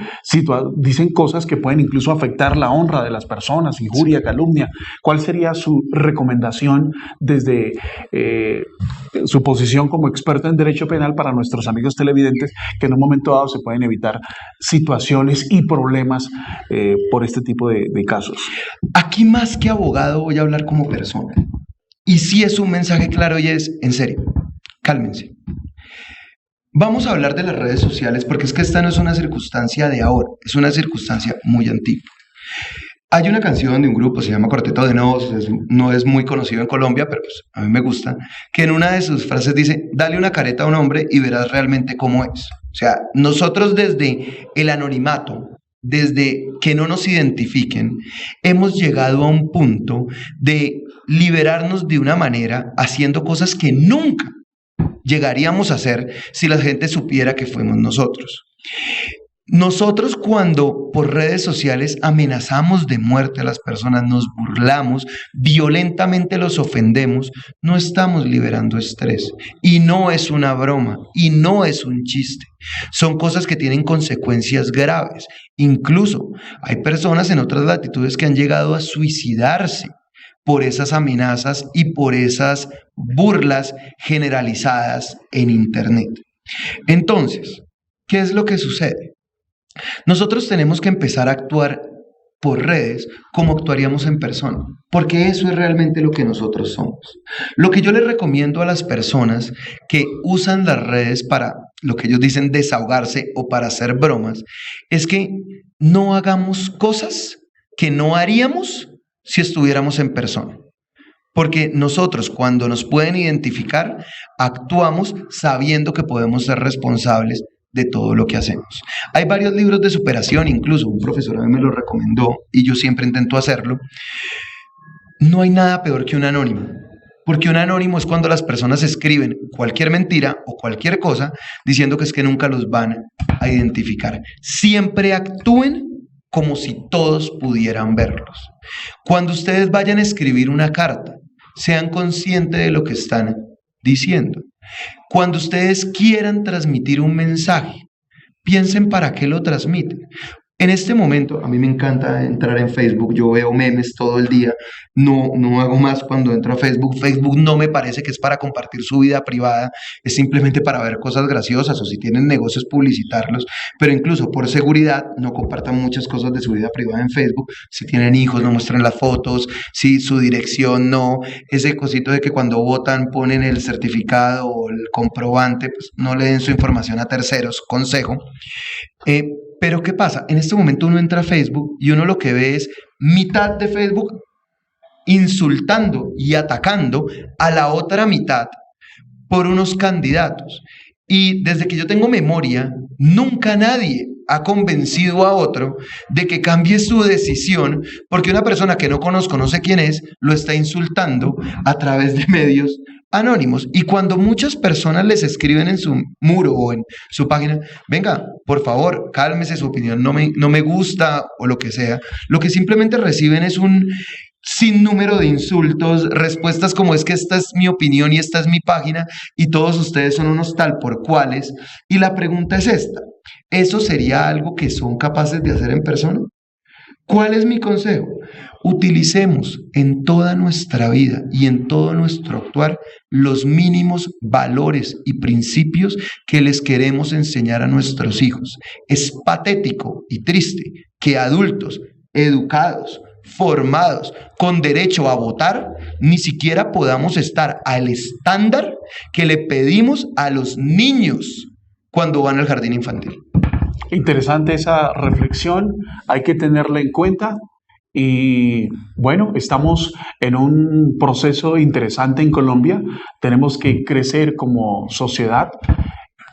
cosas que pueden incluso afectar la honra de las personas, injuria, calumnia. ¿Cuál sería su recomendación desde su posición como experto en derecho penal para nuestros amigos televidentes que en un momento dado se pueden evitar situaciones y problemas por este tipo de casos? Aquí más que abogado voy a hablar como persona. Y sí es un mensaje claro y es, en serio, cálmense. Vamos a hablar de las redes sociales porque es que esta no es una circunstancia de ahora, es una circunstancia muy antigua. Hay una canción de un grupo, se llama Cuarteto de Nos, no es muy conocido en Colombia, pero pues a mí me gusta, que en una de sus frases dice, dale una careta a un hombre y verás realmente cómo es. O sea, nosotros desde el anonimato, desde que no nos identifiquen, hemos llegado a un punto de liberarnos de una manera haciendo cosas que nunca llegaríamos a hacer si la gente supiera que fuimos nosotros. Nosotros cuando por redes sociales amenazamos de muerte a las personas, nos burlamos, violentamente los ofendemos, no estamos liberando estrés. Y no es una broma, y no es un chiste. Son cosas que tienen consecuencias graves. Incluso hay personas en otras latitudes que han llegado a suicidarse por esas amenazas y por esas burlas generalizadas en Internet. Entonces, ¿qué es lo que sucede? Nosotros tenemos que empezar a actuar por redes como actuaríamos en persona, porque eso es realmente lo que nosotros somos. Lo que yo les recomiendo a las personas que usan las redes para lo que ellos dicen desahogarse o para hacer bromas, es que no hagamos cosas que no haríamos si estuviéramos en persona. Porque nosotros, cuando nos pueden identificar, actuamos sabiendo que podemos ser responsables de todo lo que hacemos. Hay varios libros de superación, incluso un profesor a mí me lo recomendó y yo siempre intento hacerlo. No hay nada peor que un anónimo, porque un anónimo es cuando las personas escriben cualquier mentira o cualquier cosa diciendo que es que nunca los van a identificar. Siempre actúen como si todos pudieran verlos. Cuando ustedes vayan a escribir una carta, sean conscientes de lo que están diciendo. Cuando ustedes quieran transmitir un mensaje, piensen para qué lo transmiten. En este momento, a mí me encanta entrar en Facebook, yo veo memes todo el día, no hago más cuando entro a Facebook. Facebook no me parece que es para compartir su vida privada, es simplemente para ver cosas graciosas o si tienen negocios publicitarlos, pero incluso por seguridad no compartan muchas cosas de su vida privada en Facebook. Si tienen hijos no muestren las fotos, si su dirección no, ese cosito de que cuando votan ponen el certificado o el comprobante, pues no le den su información a terceros, consejo. Pero ¿qué pasa? En este momento uno entra a Facebook y uno lo que ve es mitad de Facebook insultando y atacando a la otra mitad por unos candidatos. Y desde que yo tengo memoria, nunca nadie ha convencido a otro de que cambie su decisión porque una persona que no conozco, no sé quién es, lo está insultando a través de medios anónimos. Y cuando muchas personas les escriben en su muro o en su página, venga, por favor, cálmese, su opinión no me gusta o lo que sea, lo que simplemente reciben es un sinnúmero de insultos, respuestas como es que esta es mi opinión y esta es mi página y todos ustedes son unos tal por cuales. Y la pregunta es esta, ¿eso sería algo que son capaces de hacer en persona? ¿Cuál es mi consejo? Utilicemos en toda nuestra vida y en todo nuestro actuar los mínimos valores y principios que les queremos enseñar a nuestros hijos. Es patético y triste que adultos educados, formados, con derecho a votar, ni siquiera podamos estar al estándar que le pedimos a los niños cuando van al jardín infantil. Interesante esa reflexión, hay que tenerla en cuenta. Y bueno, estamos en un proceso interesante en Colombia, tenemos que crecer como sociedad.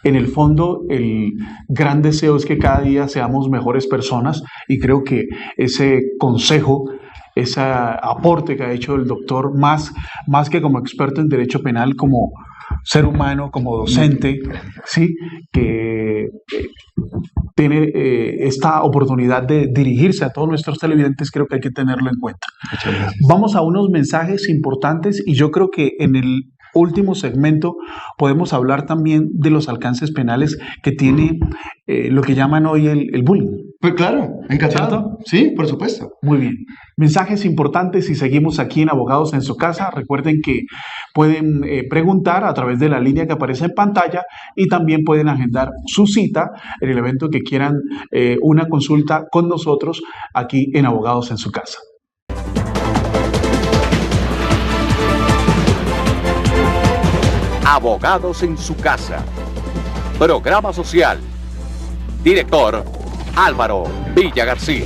En el fondo, el gran deseo es que cada día seamos mejores personas y creo que ese consejo, ese aporte que ha hecho el doctor, más que como experto en derecho penal, como ser humano, como docente, ¿sí? Que tiene esta oportunidad de dirigirse a todos nuestros televidentes, creo que hay que tenerlo en cuenta. Vamos a unos mensajes importantes y yo creo que en el último segmento podemos hablar también de los alcances penales que tiene lo que llaman hoy el bullying. Pues claro, encantado. ¿Cierto? Sí, por supuesto. Muy bien. Mensajes importantes y seguimos aquí en Abogados en su Casa. Recuerden que pueden preguntar a través de la línea que aparece en pantalla y también pueden agendar su cita en el evento que quieran, una consulta con nosotros aquí en Abogados en su Casa. Abogados en su Casa. Programa social. Director Álvaro Villa García.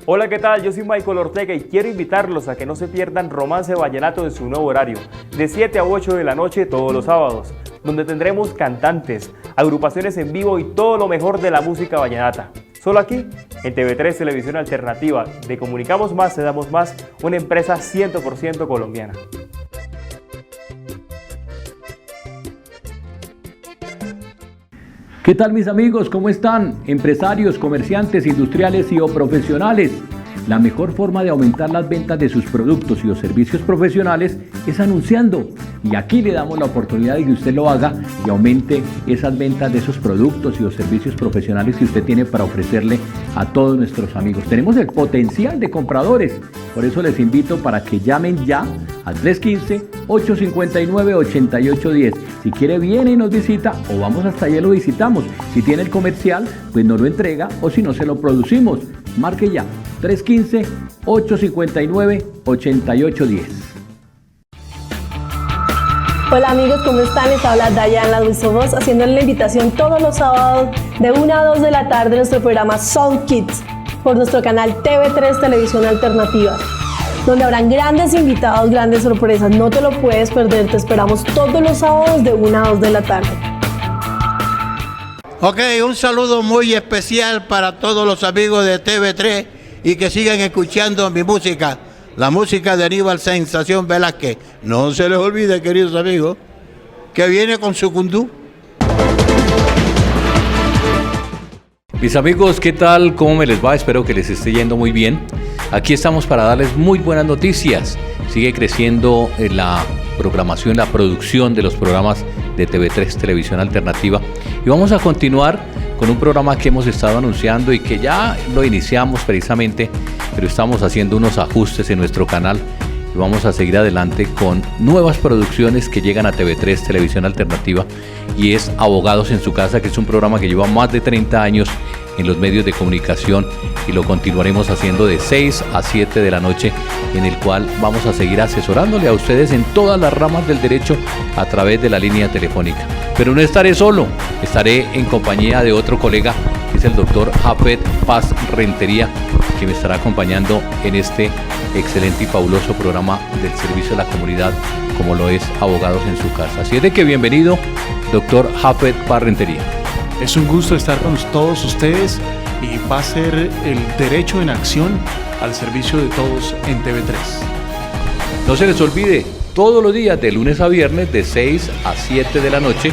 Hola, ¿qué tal? Yo soy Michael Ortega y quiero invitarlos a que no se pierdan Romance Vallenato en su nuevo horario, de 7 a 8 de la noche todos los sábados, donde tendremos cantantes, agrupaciones en vivo y todo lo mejor de la música vallenata. Solo aquí, en TV3 Televisión Alternativa, de Comunicamos Más, te damos más, una empresa 100% colombiana. ¿Qué tal mis amigos? ¿Cómo están? Empresarios, comerciantes, industriales y o profesionales. La mejor forma de aumentar las ventas de sus productos y o servicios profesionales es anunciando. Y aquí le damos la oportunidad de que usted lo haga y aumente esas ventas de esos productos y o servicios profesionales que usted tiene para ofrecerle a todos nuestros amigos. Tenemos el potencial de compradores. Por eso les invito para que llamen ya al 315-859-8810. Si quiere viene y nos visita o vamos hasta allá y lo visitamos. Si tiene el comercial, pues nos lo entrega o si no se lo producimos. Marque ya 315-859-8810. Hola amigos, ¿cómo están? Les habla Dayana Dulce Voz, haciéndole la invitación todos los sábados de 1 a 2 de la tarde en nuestro programa Sound Kids por nuestro canal TV3 Televisión Alternativa, donde habrán grandes invitados, grandes sorpresas. No te lo puedes perder, te esperamos todos los sábados de 1 a 2 de la tarde. Ok, un saludo muy especial para todos los amigos de TV3 y que sigan escuchando mi música, la música de Aníbal Sensación Velázquez. No se les olvide, queridos amigos, que viene con su cundú. Mis amigos, ¿qué tal? ¿Cómo me les va? Espero que les esté yendo muy bien. Aquí estamos para darles muy buenas noticias. Sigue creciendo la programación, la producción de los programas de TV3 Televisión Alternativa. Y vamos a continuar con un programa que hemos estado anunciando y que ya lo iniciamos precisamente, pero estamos haciendo unos ajustes en nuestro canal y vamos a seguir adelante con nuevas producciones que llegan a TV3 Televisión Alternativa, y es Abogados en su Casa, que es un programa que lleva más de 30 años en los medios de comunicación y lo continuaremos haciendo de 6 a 7 de la noche, en el cual vamos a seguir asesorándole a ustedes en todas las ramas del derecho a través de la línea telefónica. Pero no estaré solo, estaré en compañía de otro colega, que es el doctor Jafet Paz Rentería, que me estará acompañando en este excelente y fabuloso programa del servicio a la comunidad, como lo es Abogados en su Casa. Así es de que bienvenido, doctor Jafet Paz Rentería. Es un gusto estar con todos ustedes y va a ser el derecho en acción al servicio de todos en TV3. No se les olvide, todos los días de lunes a viernes de 6 a 7 de la noche,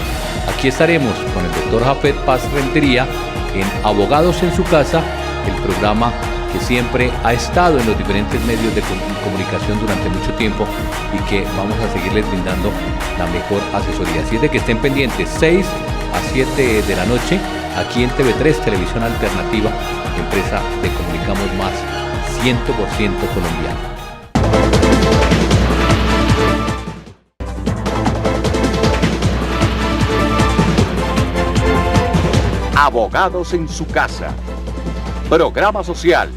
aquí estaremos con el doctor Jafet Paz Rentería en Abogados en su Casa, el programa que siempre ha estado en los diferentes medios de comunicación durante mucho tiempo y que vamos a seguirles brindando la mejor asesoría. Así es de que estén pendientes, 6 a 7 de la noche, aquí en TV3 Televisión Alternativa, empresa de Comunicamos Más, 100% colombiana. Abogados en su Casa. Programa social.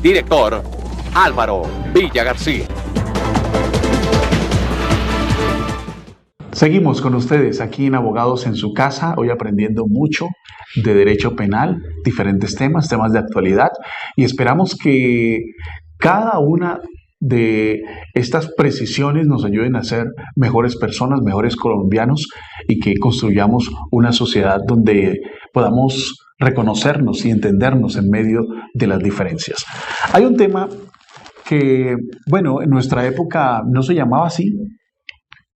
Director Álvaro Villa García. Seguimos con ustedes aquí en Abogados en su Casa, hoy aprendiendo mucho de derecho penal, diferentes temas de actualidad, y esperamos que cada una de estas precisiones nos ayuden a ser mejores personas, mejores colombianos, y que construyamos una sociedad donde podamos reconocernos y entendernos en medio de las diferencias. Hay un tema que, bueno, en nuestra época no se llamaba así,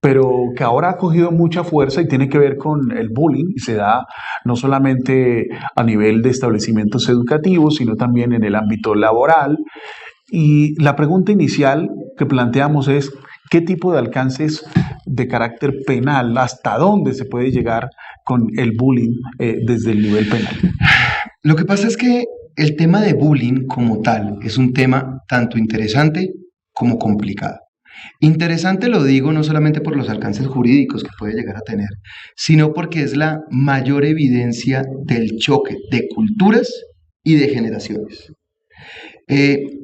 pero que ahora ha cogido mucha fuerza y tiene que ver con el bullying, y se da no solamente a nivel de establecimientos educativos, sino también en el ámbito laboral. Y la pregunta inicial que planteamos es, ¿qué tipo de alcances de carácter penal, hasta dónde se puede llegar con el bullying desde el nivel penal? Lo que pasa es que el tema de bullying como tal es un tema tanto interesante como complicado. Interesante lo digo no solamente por los alcances jurídicos que puede llegar a tener, sino porque es la mayor evidencia del choque de culturas y de generaciones.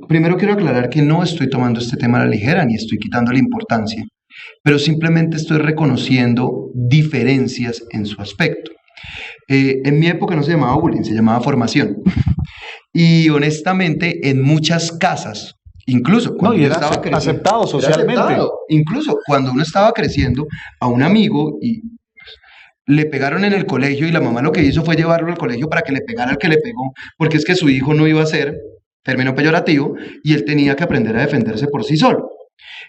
Primero quiero aclarar que no estoy tomando este tema a la ligera ni estoy quitándole importancia, pero simplemente estoy reconociendo diferencias en su aspecto. En mi época no se llamaba bullying, se llamaba formación. Y honestamente en muchas casas, incluso cuando uno estaba creciendo, aceptado socialmente. Era aceptado. Incluso cuando uno estaba creciendo, a un amigo y le pegaron en el colegio y la mamá lo que hizo fue llevarlo al colegio para que le pegara al que le pegó, porque es que su hijo no iba a ser, término peyorativo, y él tenía que aprender a defenderse por sí solo.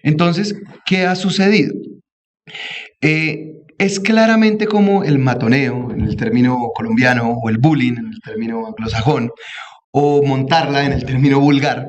Entonces, ¿qué ha sucedido? Es claramente como el matoneo, en el término colombiano, o el bullying, en el término anglosajón, o montarla en el término vulgar,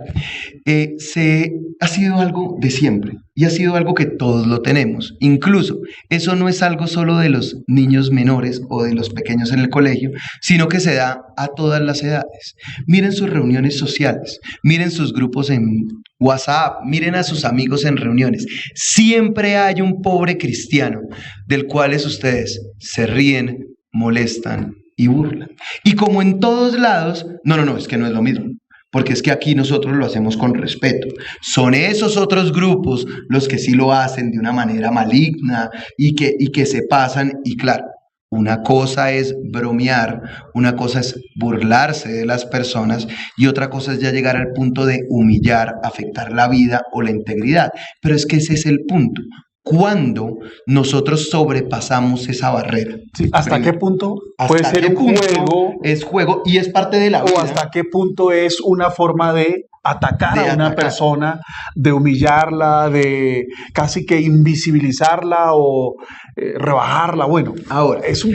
ha sido algo de siempre y ha sido algo que todos lo tenemos. Incluso eso no es algo solo de los niños menores o de los pequeños en el colegio, sino que se da a todas las edades. Miren sus reuniones sociales, miren sus grupos en WhatsApp, miren a sus amigos en reuniones. Siempre hay un pobre cristiano del cual ustedes se ríen, molestan y burlan. Y como en todos lados, no, es que no es lo mismo. porque es que aquí nosotros lo hacemos con respeto. Son esos otros grupos los que sí lo hacen de una manera maligna y que se pasan, y claro, una cosa es bromear, una cosa es burlarse de las personas y otra cosa es ya llegar al punto de humillar, afectar la vida o la integridad. Pero es que ese es el punto. ¿Cuándo nosotros sobrepasamos esa barrera? Sí, ¿hasta qué punto puede ser un juego? Es juego y es parte de la vida. ¿O hasta qué punto es una forma de atacar a una persona, de humillarla, de casi que invisibilizarla o rebajarla? Bueno, ahora es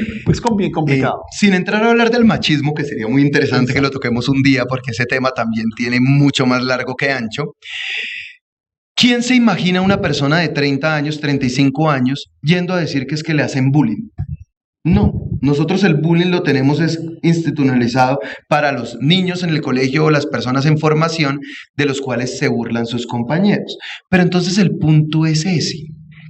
bien complicado. Sin entrar a hablar del machismo, que sería muy interesante que lo toquemos un día, porque ese tema también tiene mucho más largo que ancho. ¿Quién se imagina una persona de 30 años, 35 años, yendo a decir que es que le hacen bullying? No, nosotros el bullying lo tenemos institucionalizado para los niños en el colegio o las personas en formación de los cuales se burlan sus compañeros. Pero entonces el punto es ese.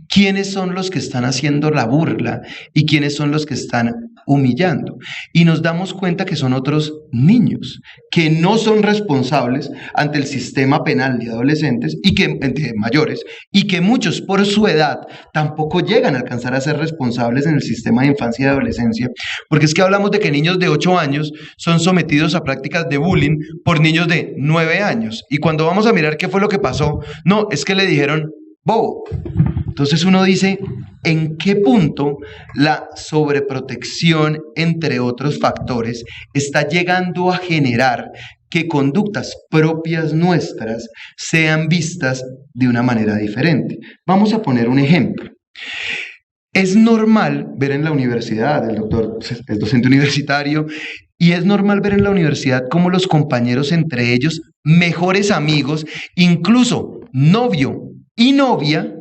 ¿Quiénes son los que están haciendo la burla y quiénes son los que están humillando? Y nos damos cuenta que son otros niños que no son responsables ante el sistema penal de adolescentes y de mayores, y que muchos por su edad tampoco llegan a alcanzar a ser responsables en el sistema de infancia y de adolescencia, porque es que hablamos de que niños de 8 años son sometidos a prácticas de bullying por niños de 9 años, y cuando vamos a mirar qué fue lo que pasó, no, es que le dijeron bobo. Entonces uno dice, ¿en qué punto la sobreprotección, entre otros factores, está llegando a generar que conductas propias nuestras sean vistas de una manera diferente? Vamos a poner un ejemplo. Es normal ver en la universidad, el doctor es docente universitario, y es normal ver en la universidad cómo los compañeros entre ellos, mejores amigos, incluso novio y novia,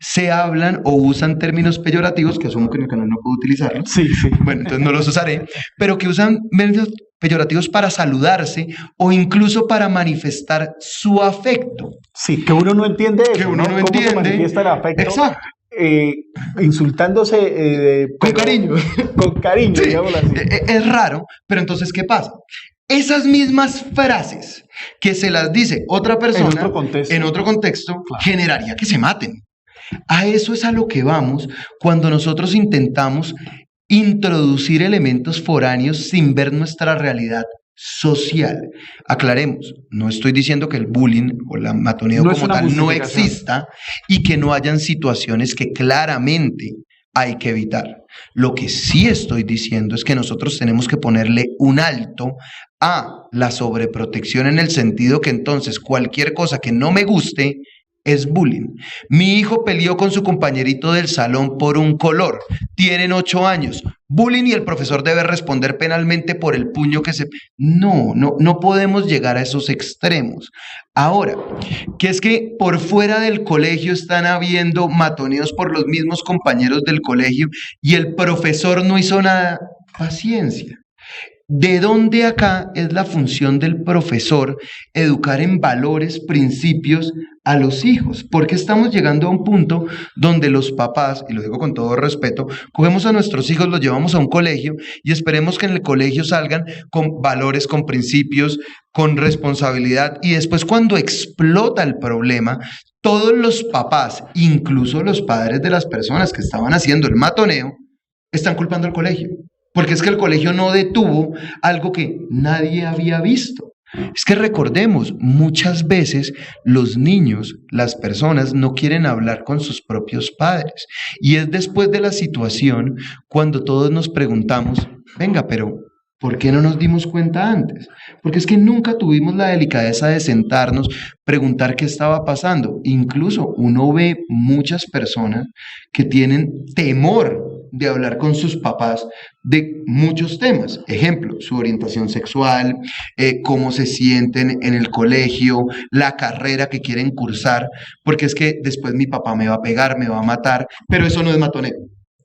se hablan o usan términos peyorativos, que asumo que en el canal no puedo utilizarlos. Sí. Bueno, entonces no los usaré, pero que usan términos peyorativos para saludarse o incluso para manifestar su afecto. Sí, que uno no entiende eso. Que uno no entiende. ¿Cómo se manifiesta el afecto? Exacto. Insultándose con cariño. Con cariño, sí, digámoslo así. Es raro, pero entonces, ¿qué pasa? Esas mismas frases que se las dice otra persona en otro contexto claro, generaría que se maten. A eso es a lo que vamos cuando nosotros intentamos introducir elementos foráneos sin ver nuestra realidad social. Aclaremos, no estoy diciendo que el bullying o la matoneo como tal no exista y que no hayan situaciones que claramente hay que evitar. Lo que sí estoy diciendo es que nosotros tenemos que ponerle un alto a la sobreprotección, en el sentido que entonces cualquier cosa que no me guste es bullying. Mi hijo peleó con su compañerito del salón por un color. Tienen 8 años. Bullying, y el profesor debe responder penalmente por el puño que se... No podemos llegar a esos extremos. Ahora, que es que por fuera del colegio están habiendo matoneos por los mismos compañeros del colegio y el profesor no hizo nada. Paciencia. ¿De dónde acá es la función del profesor educar en valores, principios a los hijos? Porque estamos llegando a un punto donde los papás, y lo digo con todo respeto, cogemos a nuestros hijos, los llevamos a un colegio y esperemos que en el colegio salgan con valores, con principios, con responsabilidad, y después cuando explota el problema, todos los papás, incluso los padres de las personas que estaban haciendo el matoneo, están culpando al colegio. Porque es que el colegio no detuvo algo que nadie había visto. Es que recordemos, muchas veces los niños, las personas no quieren hablar con sus propios padres. Y es después de la situación cuando todos nos preguntamos, venga, pero ¿por qué no nos dimos cuenta antes? Porque es que nunca tuvimos la delicadeza de sentarnos, preguntar qué estaba pasando. Incluso uno ve muchas personas que tienen temor de hablar con sus papás de muchos temas. Ejemplo, su orientación sexual, cómo se sienten en el colegio, la carrera que quieren cursar, porque es que después mi papá me va a pegar, me va a matar, pero eso no es matoneo.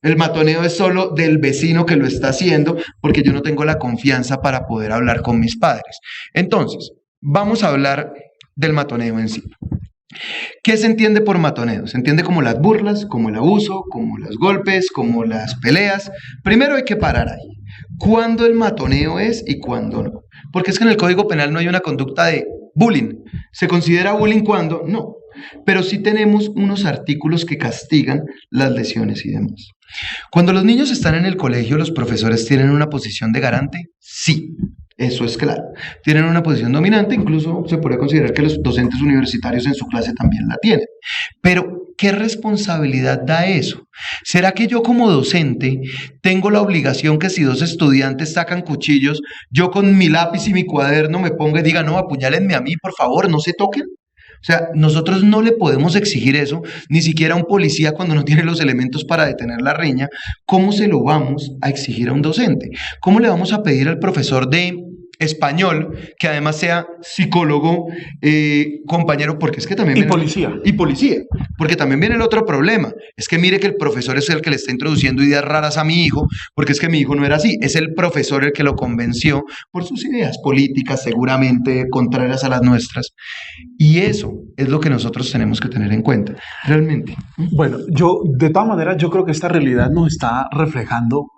El matoneo es solo del vecino que lo está haciendo porque yo no tengo la confianza para poder hablar con mis padres. Entonces, vamos a hablar del matoneo en sí. ¿Qué se entiende por matoneo? Se entiende como las burlas, como el abuso, como los golpes, como las peleas. Primero hay que parar ahí. ¿Cuándo el matoneo es y cuándo no? porque es que en el Código Penal no hay una conducta de bullying. ¿Se considera bullying cuando? No. Pero sí tenemos unos artículos que castigan las lesiones y demás. Cuando los niños están en el colegio, ¿los profesores tienen una posición de garante? Sí, eso es claro. Tienen una posición dominante, incluso se puede considerar que los docentes universitarios en su clase también la tienen. Pero, ¿qué responsabilidad da eso? ¿Será que yo como docente tengo la obligación que si dos estudiantes sacan cuchillos, yo con mi lápiz y mi cuaderno me ponga y diga, no, apuñálenme a mí, por favor, no se toquen? O sea, nosotros no le podemos exigir eso, ni siquiera a un policía cuando no tiene los elementos para detener la riña. ¿Cómo se lo vamos a exigir a un docente? ¿Cómo le vamos a pedir al profesor de español que además sea psicólogo, compañero, porque es que también... Y policía. Y policía, porque también viene el otro problema. Es que mire que el profesor es el que le está introduciendo ideas raras a mi hijo, porque es que mi hijo no era así. Es el profesor el que lo convenció por sus ideas políticas, seguramente contrarias a las nuestras. Y eso es lo que nosotros tenemos que tener en cuenta, realmente. Bueno, de todas maneras, yo creo que esta realidad nos está reflejando.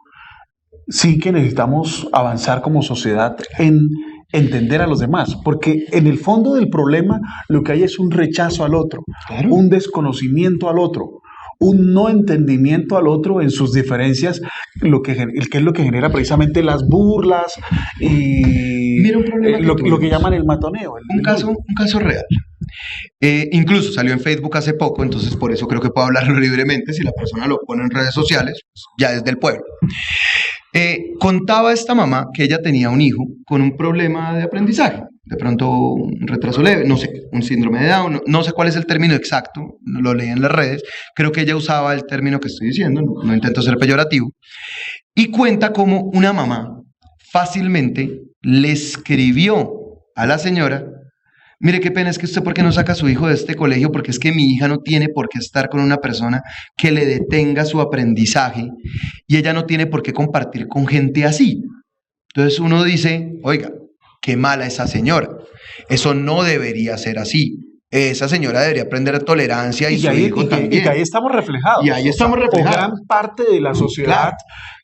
Sí que necesitamos avanzar como sociedad en entender a los demás, porque en el fondo del problema lo que hay es un rechazo al otro, claro, un desconocimiento al otro, un no entendimiento al otro en sus diferencias, que es lo que genera precisamente las burlas y mira un problema lo que llaman el matoneo. Un caso real. Incluso salió en Facebook hace poco, entonces por eso creo que puedo hablarlo libremente. Si la persona lo pone en redes sociales, pues ya es del pueblo. Contaba esta mamá que ella tenía un hijo con un problema de aprendizaje, de pronto un retraso leve, no sé, un síndrome de Down, no sé cuál es el término exacto, lo leí en las redes, creo que ella usaba el término que estoy diciendo, no intento ser peyorativo, y cuenta cómo una mamá fácilmente le escribió a la señora: mire, qué pena, es que usted por qué no saca a su hijo de este colegio, porque es que mi hija no tiene por qué estar con una persona que le detenga su aprendizaje y ella no tiene por qué compartir con gente así. Entonces uno dice, oiga, qué mala esa señora, eso no debería ser así. Esa señora debería aprender tolerancia y su hijo también. Y que ahí estamos reflejados. Y ahí estamos reflejados. Gran parte de la sociedad,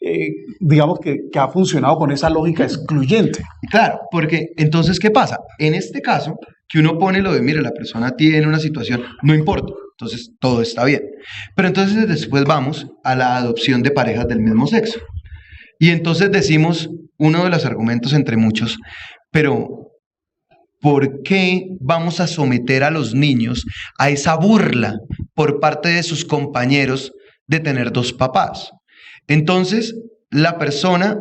claro, digamos que ha funcionado con esa lógica excluyente. Claro, porque entonces, ¿qué pasa? En este caso, que uno pone lo de, mire, la persona tiene una situación, no importa, entonces todo está bien. Pero entonces después vamos a la adopción de parejas del mismo sexo. Y entonces decimos, uno de los argumentos entre muchos, pero ¿por qué vamos a someter a los niños a esa burla por parte de sus compañeros de tener dos papás? Entonces, la persona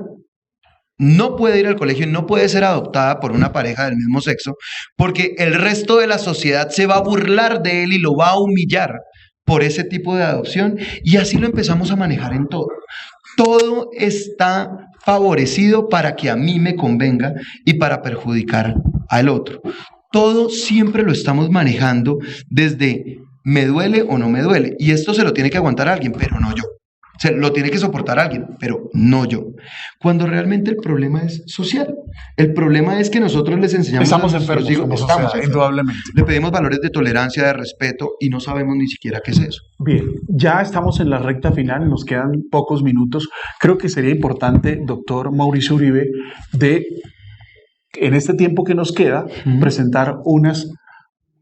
no puede ir al colegio, no puede ser adoptada por una pareja del mismo sexo, porque el resto de la sociedad se va a burlar de él y lo va a humillar por ese tipo de adopción, y así lo empezamos a manejar en todo. Todo está favorecido para que a mí me convenga y para perjudicar al otro. Todo siempre lo estamos manejando desde me duele o no me duele, y esto se lo tiene que aguantar alguien, pero no yo. Se lo tiene que soportar alguien, pero no yo. Cuando realmente el problema es social. El problema es que nosotros les enseñamos estamos a nuestros enfermos, hijos, como sociedad, indudablemente. Le pedimos valores de tolerancia, de respeto, y no sabemos ni siquiera qué es eso. Bien, ya estamos en la recta final, nos quedan pocos minutos. Creo que sería importante, doctor Mauricio Uribe, en este tiempo que nos queda, presentar unas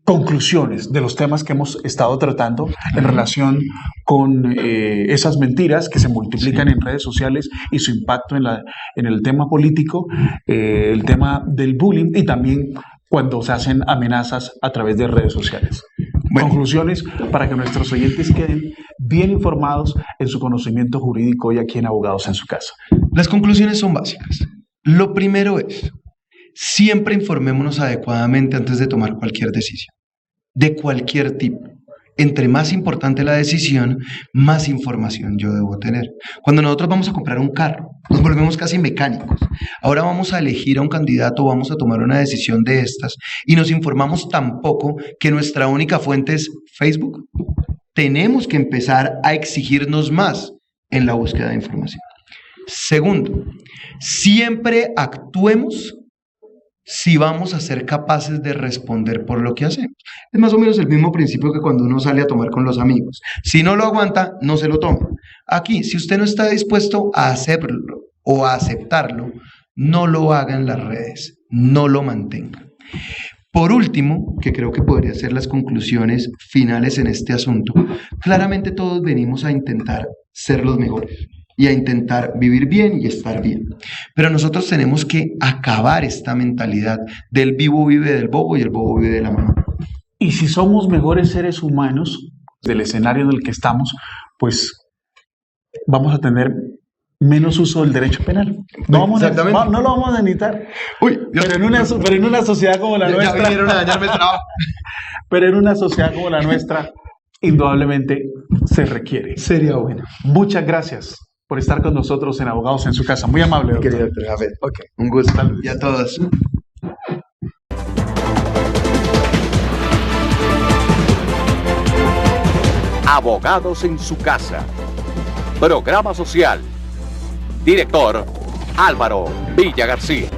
conclusiones de los temas que hemos estado tratando en relación con esas mentiras que se multiplican en redes sociales y su impacto en el tema político, el tema del bullying y también cuando se hacen amenazas a través de redes sociales. Bueno. Conclusiones para que nuestros oyentes queden bien informados en su conocimiento jurídico hoy aquí en Abogados en su Casa. Las conclusiones son básicas. Lo primero es, siempre informémonos adecuadamente antes de tomar cualquier decisión, de cualquier tipo. Entre más importante la decisión, más información yo debo tener. Cuando nosotros vamos a comprar un carro, nos volvemos casi mecánicos. Ahora vamos a elegir a un candidato, vamos a tomar una decisión de estas y nos informamos tan poco que nuestra única fuente es Facebook. Tenemos que empezar a exigirnos más en la búsqueda de información. Segundo, siempre actuemos si vamos a ser capaces de responder por lo que hacemos. Es más o menos el mismo principio que cuando uno sale a tomar con los amigos. Si no lo aguanta, no se lo toma. Aquí, si usted no está dispuesto a hacerlo o a aceptarlo, no lo hagan las redes, no lo mantengan. Por último, que creo que podría ser las conclusiones finales en este asunto, claramente todos venimos a intentar ser los mejores y a intentar vivir bien y estar bien. Pero nosotros tenemos que acabar esta mentalidad del vivo vive del bobo y el bobo vive de la mamá. Y si somos mejores seres humanos del escenario en el que estamos, pues vamos a tener menos uso del derecho penal. No lo vamos a necesitar. Pero en una sociedad como la nuestra. Ya vinieron a dañarme el trabajo. Pero en una sociedad como la nuestra, indudablemente se requiere. Sería bueno. Muchas gracias por estar con nosotros en Abogados en su Casa. Muy amable, doctor. Querido doctor Jafet. Okay. Un gusto. Y a todos. Abogados en su Casa. Programa social. Director Álvaro Villa García.